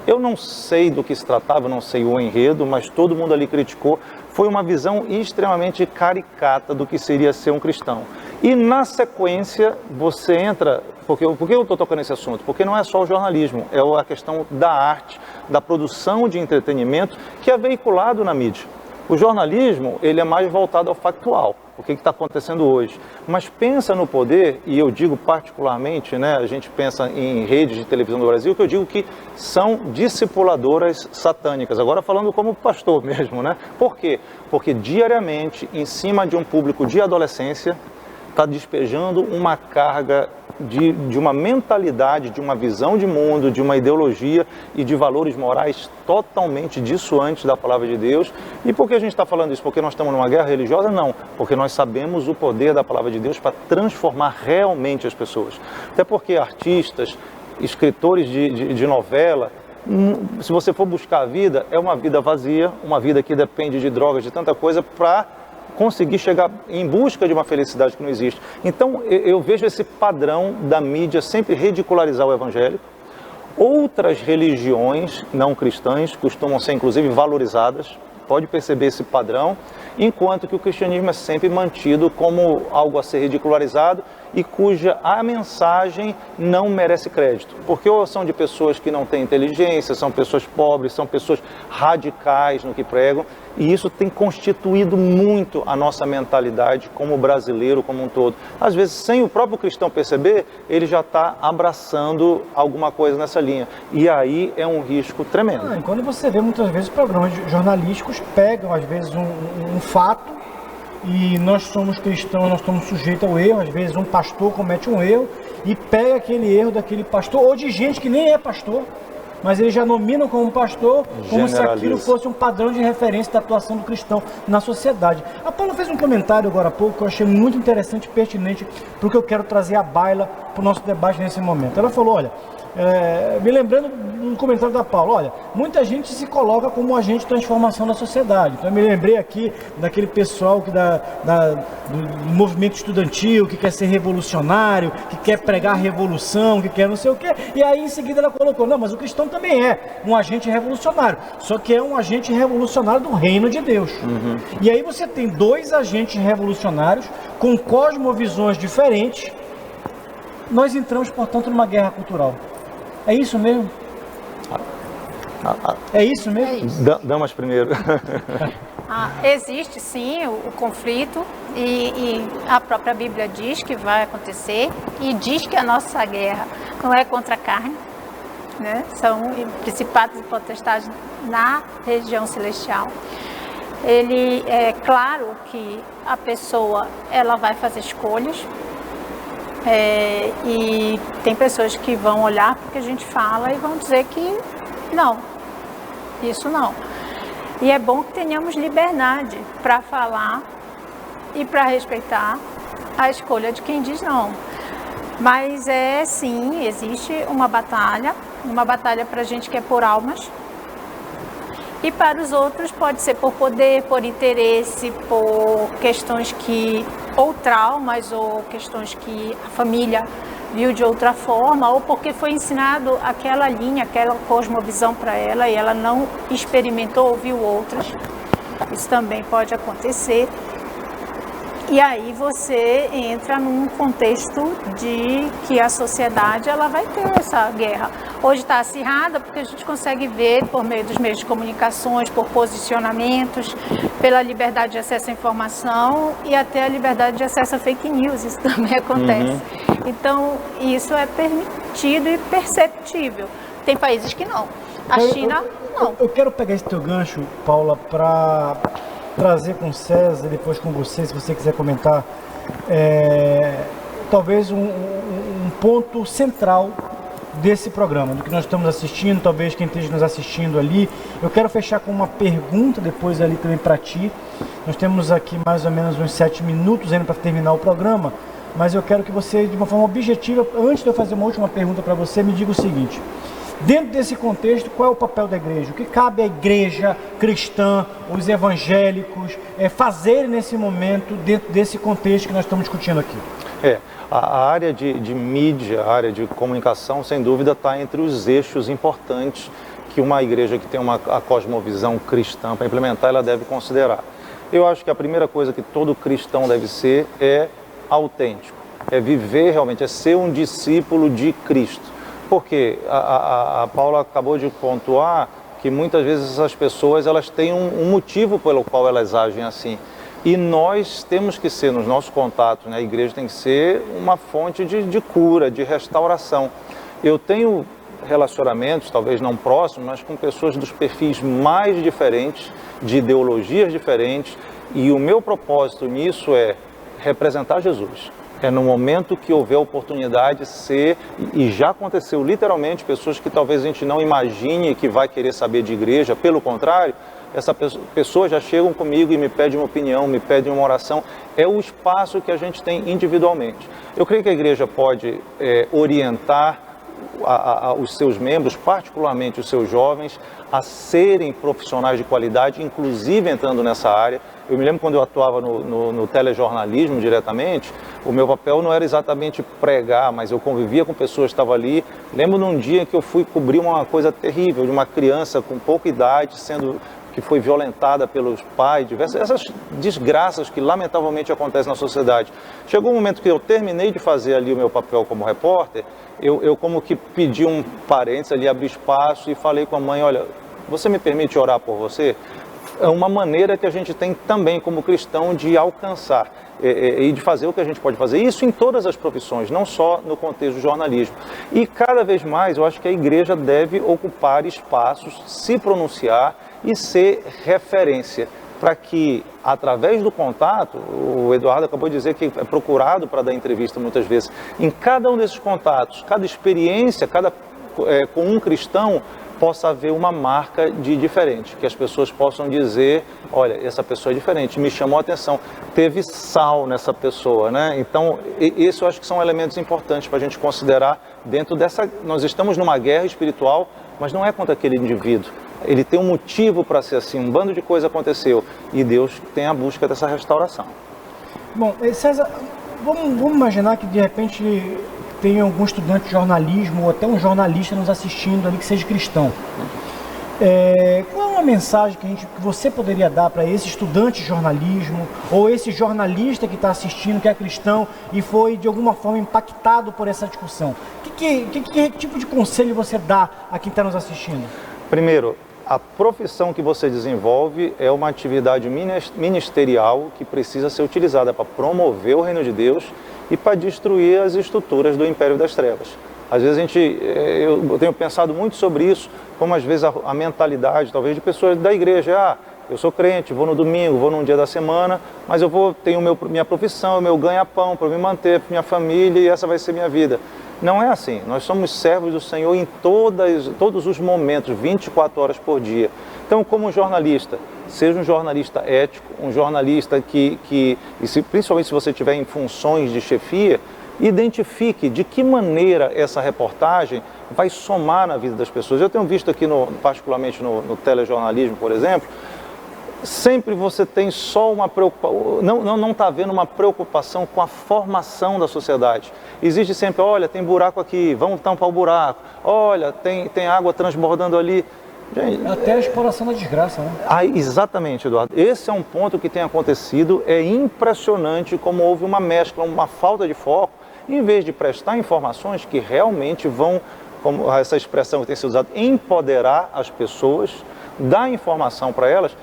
[SPEAKER 2] Eu não sei do que se tratava, não sei o enredo, mas todo mundo ali criticou. Foi uma visão extremamente caricata do que seria ser um cristão. E na sequência você entra... Por que eu estou tocando nesse assunto? Porque não é só o jornalismo, é a questão da arte, da produção de entretenimento que é veiculado na mídia. O jornalismo, ele é mais voltado ao factual, o que está acontecendo hoje. Mas pensa no poder, e eu digo particularmente, né, a gente pensa em redes de televisão do Brasil, que eu digo que são discipuladoras satânicas. Agora falando como pastor mesmo, né? Por quê? Porque diariamente, em cima de um público de adolescência, está despejando uma carga de uma mentalidade, de uma visão de mundo, de uma ideologia e de valores morais totalmente dissuantes da palavra de Deus. E por que a gente está falando isso? Porque nós estamos numa guerra religiosa? Não, porque nós sabemos o poder da palavra de Deus para transformar realmente as pessoas. Até porque artistas, escritores de novela, se você for buscar a vida, é uma vida vazia, uma vida que depende de drogas, de tanta coisa, para conseguir chegar em busca de uma felicidade que não existe. Então, eu vejo esse padrão da mídia sempre ridicularizar o evangélico. Outras religiões não cristãs costumam ser, inclusive, valorizadas. Pode perceber esse padrão, enquanto que o cristianismo é sempre mantido como algo a ser ridicularizado e cuja a mensagem não merece crédito. Porque ou são de pessoas que não têm inteligência, são pessoas pobres, são pessoas radicais no que pregam, e isso tem constituído muito a nossa mentalidade como brasileiro como um todo. Às vezes, sem o próprio cristão perceber, ele já está abraçando alguma coisa nessa linha. E aí é um risco tremendo.
[SPEAKER 1] E quando você vê muitas vezes programas jornalísticos pegam às vezes um fato, e nós somos cristãos, nós estamos sujeitos ao erro. Às vezes um pastor comete um erro e pega aquele erro daquele pastor, ou de gente que nem é pastor, mas eles já nominam como pastor, como se aquilo fosse um padrão de referência da atuação do cristão na sociedade. A Paula fez um comentário agora há pouco que eu achei muito interessante e pertinente para o que eu quero trazer à baila para o nosso debate nesse momento. Ela falou, olha, me lembrando um comentário da Paula, olha, muita gente se coloca como agente de transformação da sociedade. Então eu me lembrei aqui daquele pessoal que do movimento estudantil, que quer ser revolucionário, que quer pregar a revolução, que quer não sei o quê, e aí em seguida ela colocou, não, mas o cristão também é um agente revolucionário, só que é um agente revolucionário do reino de Deus. E aí você tem dois agentes revolucionários com cosmovisões diferentes. Nós entramos, portanto, numa guerra cultural. É isso mesmo? É isso mesmo? É isso.
[SPEAKER 2] Damas primeiro.
[SPEAKER 3] Existe sim o conflito e a própria Bíblia diz que vai acontecer e diz que a nossa guerra não é contra a carne, né? São principados e potestades na região celestial. Ele é claro que a pessoa ela vai fazer escolhas. E tem pessoas que vão olhar para o que a gente fala e vão dizer que não, isso não. E é bom que tenhamos liberdade para falar e para respeitar a escolha de quem diz não. Mas sim, existe uma batalha para a gente que é por almas. E para os outros pode ser por poder, por interesse, por questões ou traumas, ou questões que a família viu de outra forma, ou porque foi ensinado aquela linha, aquela cosmovisão para ela e ela não experimentou ou viu outras. Isso também pode acontecer. E aí você entra num contexto de que a sociedade ela vai ter essa guerra. Hoje está acirrada porque a gente consegue ver por meio dos meios de comunicações, por posicionamentos, pela liberdade de acesso à informação e até a liberdade de acesso a fake news, isso também acontece. Então, isso é permitido e perceptível. Tem países que não. A China, não.
[SPEAKER 1] Eu quero pegar esse teu gancho, Paula, para trazer com o César, depois com você, se você quiser comentar, talvez um ponto central desse programa, do que nós estamos assistindo, talvez quem esteja nos assistindo ali. Eu quero fechar com uma pergunta depois ali também para ti. Nós temos aqui mais ou menos uns 7 minutos ainda para terminar o programa, mas eu quero que você, de uma forma objetiva, antes de eu fazer uma última pergunta para você, me diga o seguinte: dentro desse contexto, qual é o papel da igreja? O que cabe à igreja cristã, os evangélicos, fazerem nesse momento, dentro desse contexto que nós estamos discutindo aqui?
[SPEAKER 2] A área de mídia, a área de comunicação, sem dúvida, está entre os eixos importantes que uma igreja que tem a cosmovisão cristã para implementar, ela deve considerar. Eu acho que a primeira coisa que todo cristão deve ser é autêntico, é viver realmente, é ser um discípulo de Cristo. Porque a Paula acabou de pontuar que muitas vezes essas pessoas elas têm um motivo pelo qual elas agem assim. E nós temos que ser, nos nossos contatos, né, a igreja tem que ser uma fonte de cura, de restauração. Eu tenho relacionamentos, talvez não próximos, mas com pessoas dos perfis mais diferentes, de ideologias diferentes, e o meu propósito nisso é representar Jesus. É no momento que houver oportunidade ser, e já aconteceu literalmente, pessoas que talvez a gente não imagine que vai querer saber de igreja, pelo contrário, essa pessoa já chegam comigo e me pedem uma opinião, me pedem uma oração. É o espaço que a gente tem individualmente. Eu creio que a igreja pode orientar os seus membros, particularmente os seus jovens, a serem profissionais de qualidade, inclusive entrando nessa área. Eu me lembro quando eu atuava no telejornalismo diretamente, o meu papel não era exatamente pregar, mas eu convivia com pessoas que estavam ali. Lembro num dia que eu fui cobrir uma coisa terrível, de uma criança com pouca idade, que foi violentada pelos pais, essas desgraças que lamentavelmente acontecem na sociedade. Chegou um momento que eu terminei de fazer ali o meu papel como repórter, eu como que pedi um parênteses ali, abri espaço e falei com a mãe: olha, você me permite orar por você? É uma maneira que a gente tem também como cristão de alcançar e de fazer o que a gente pode fazer. Isso em todas as profissões, não só no contexto do jornalismo. E cada vez mais eu acho que a igreja deve ocupar espaços, se pronunciar e ser referência, para que, através do contato, o Eduardo acabou de dizer que é procurado para dar entrevista muitas vezes, em cada um desses contatos, cada experiência, com um cristão, possa haver uma marca de diferente, que as pessoas possam dizer: olha, essa pessoa é diferente, me chamou a atenção, teve sal nessa pessoa, né? Então, isso eu acho que são elementos importantes para a gente considerar dentro dessa... Nós estamos numa guerra espiritual, mas não é contra aquele indivíduo. Ele tem um motivo para ser assim, um bando de coisa aconteceu, e Deus tem a busca dessa restauração.
[SPEAKER 1] Bom, César, vamos imaginar que de repente tem algum estudante de jornalismo ou até um jornalista nos assistindo ali que seja cristão. Qual é uma mensagem que você poderia dar para esse estudante de jornalismo ou esse jornalista que está assistindo, que é cristão e foi de alguma forma impactado por essa discussão? Que tipo de conselho você dá a quem está nos assistindo?
[SPEAKER 2] Primeiro, a profissão que você desenvolve é uma atividade ministerial que precisa ser utilizada para promover o reino de Deus e para destruir as estruturas do império das trevas. Às vezes eu tenho pensado muito sobre isso, como às vezes a mentalidade, talvez, de pessoas da igreja: eu sou crente, vou no domingo, vou num dia da semana, mas eu tenho minha profissão, o meu ganha-pão para me manter, para minha família, e essa vai ser minha vida. Não é assim. Nós somos servos do Senhor em todos os momentos, 24 horas por dia. Então, como jornalista, seja um jornalista ético, um jornalista principalmente se você estiver em funções de chefia, identifique de que maneira essa reportagem vai somar na vida das pessoas. Eu tenho visto aqui, particularmente no telejornalismo, por exemplo, sempre você tem só uma preocupação, não está havendo uma preocupação com a formação da sociedade. Existe sempre: olha, tem buraco aqui, vamos tampar o buraco, olha, tem água transbordando ali.
[SPEAKER 1] Até a exploração da desgraça, né?
[SPEAKER 2] Exatamente, Eduardo. Esse é um ponto que tem acontecido. É impressionante como houve uma mescla, uma falta de foco, em vez de prestar informações que realmente vão, como essa expressão que tem sido usada, empoderar as pessoas, dar informação para elas,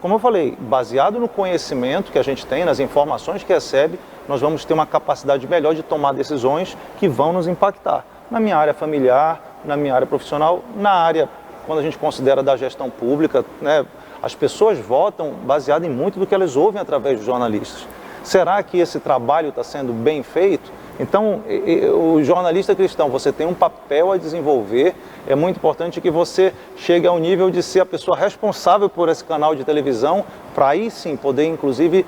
[SPEAKER 2] como eu falei, baseado no conhecimento que a gente tem, nas informações que recebe, nós vamos ter uma capacidade melhor de tomar decisões que vão nos impactar. Na minha área familiar, na minha área profissional, na área, quando a gente considera da gestão pública, né, as pessoas votam baseado em muito do que elas ouvem através dos jornalistas. Será que esse trabalho está sendo bem feito? Então, o jornalista cristão, você tem um papel a desenvolver. É muito importante que você chegue ao nível de ser a pessoa responsável por esse canal de televisão, para aí sim poder, inclusive,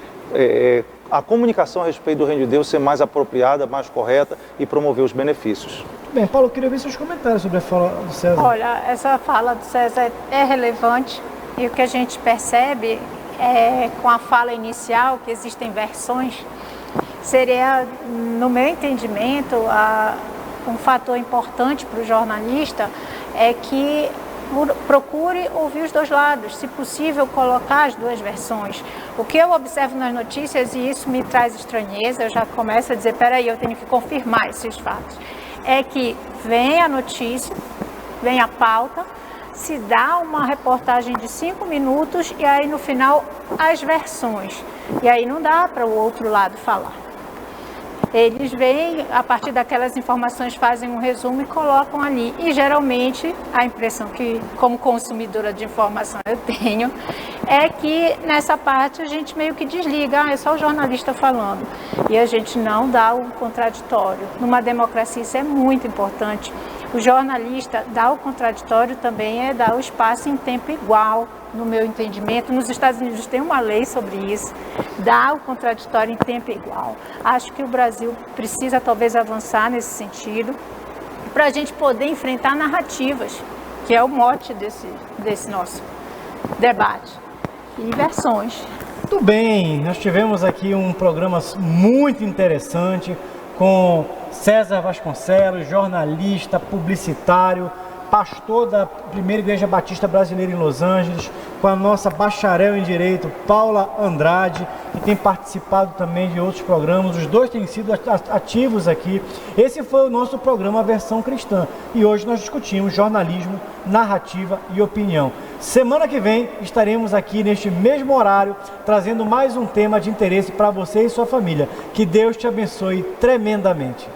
[SPEAKER 2] a comunicação a respeito do reino de Deus ser mais apropriada, mais correta e promover os benefícios.
[SPEAKER 1] Bem, Paulo, eu queria ver seus comentários sobre a fala do César.
[SPEAKER 3] Olha, essa fala do César é relevante e o que a gente percebe com a fala inicial, que existem versões, seria, no meu entendimento, um fator importante para o jornalista é que procure ouvir os dois lados, se possível colocar as duas versões. O que eu observo nas notícias, e isso me traz estranheza, eu já começo a dizer, peraí, eu tenho que confirmar esses fatos, é que vem a notícia, vem a pauta, se dá uma reportagem de 5 minutos e aí no final as versões. E aí não dá para o outro lado falar. Eles vêm, a partir daquelas informações, fazem um resumo e colocam ali. E geralmente, a impressão que, como consumidora de informação, eu tenho, é que nessa parte a gente meio que desliga, é só o jornalista falando. E a gente não dá o contraditório. Numa democracia isso é muito importante. O jornalista dar o contraditório também é dar o espaço em tempo igual, no meu entendimento. Nos Estados Unidos tem uma lei sobre isso, dar o contraditório em tempo igual. Acho que o Brasil precisa talvez avançar nesse sentido, para a gente poder enfrentar narrativas, que é o mote desse nosso debate, e versões.
[SPEAKER 1] Muito bem, nós tivemos aqui um programa muito interessante com César Vasconcelos, jornalista, publicitário, pastor da Primeira Igreja Batista Brasileira em Los Angeles, com a nossa bacharel em Direito, Paula Andrade, que tem participado também de outros programas. Os dois têm sido ativos aqui. Esse foi o nosso programa Versão Cristã. E hoje nós discutimos jornalismo, narrativa e opinião. Semana que vem estaremos aqui neste mesmo horário, trazendo mais um tema de interesse para você e sua família. Que Deus te abençoe tremendamente.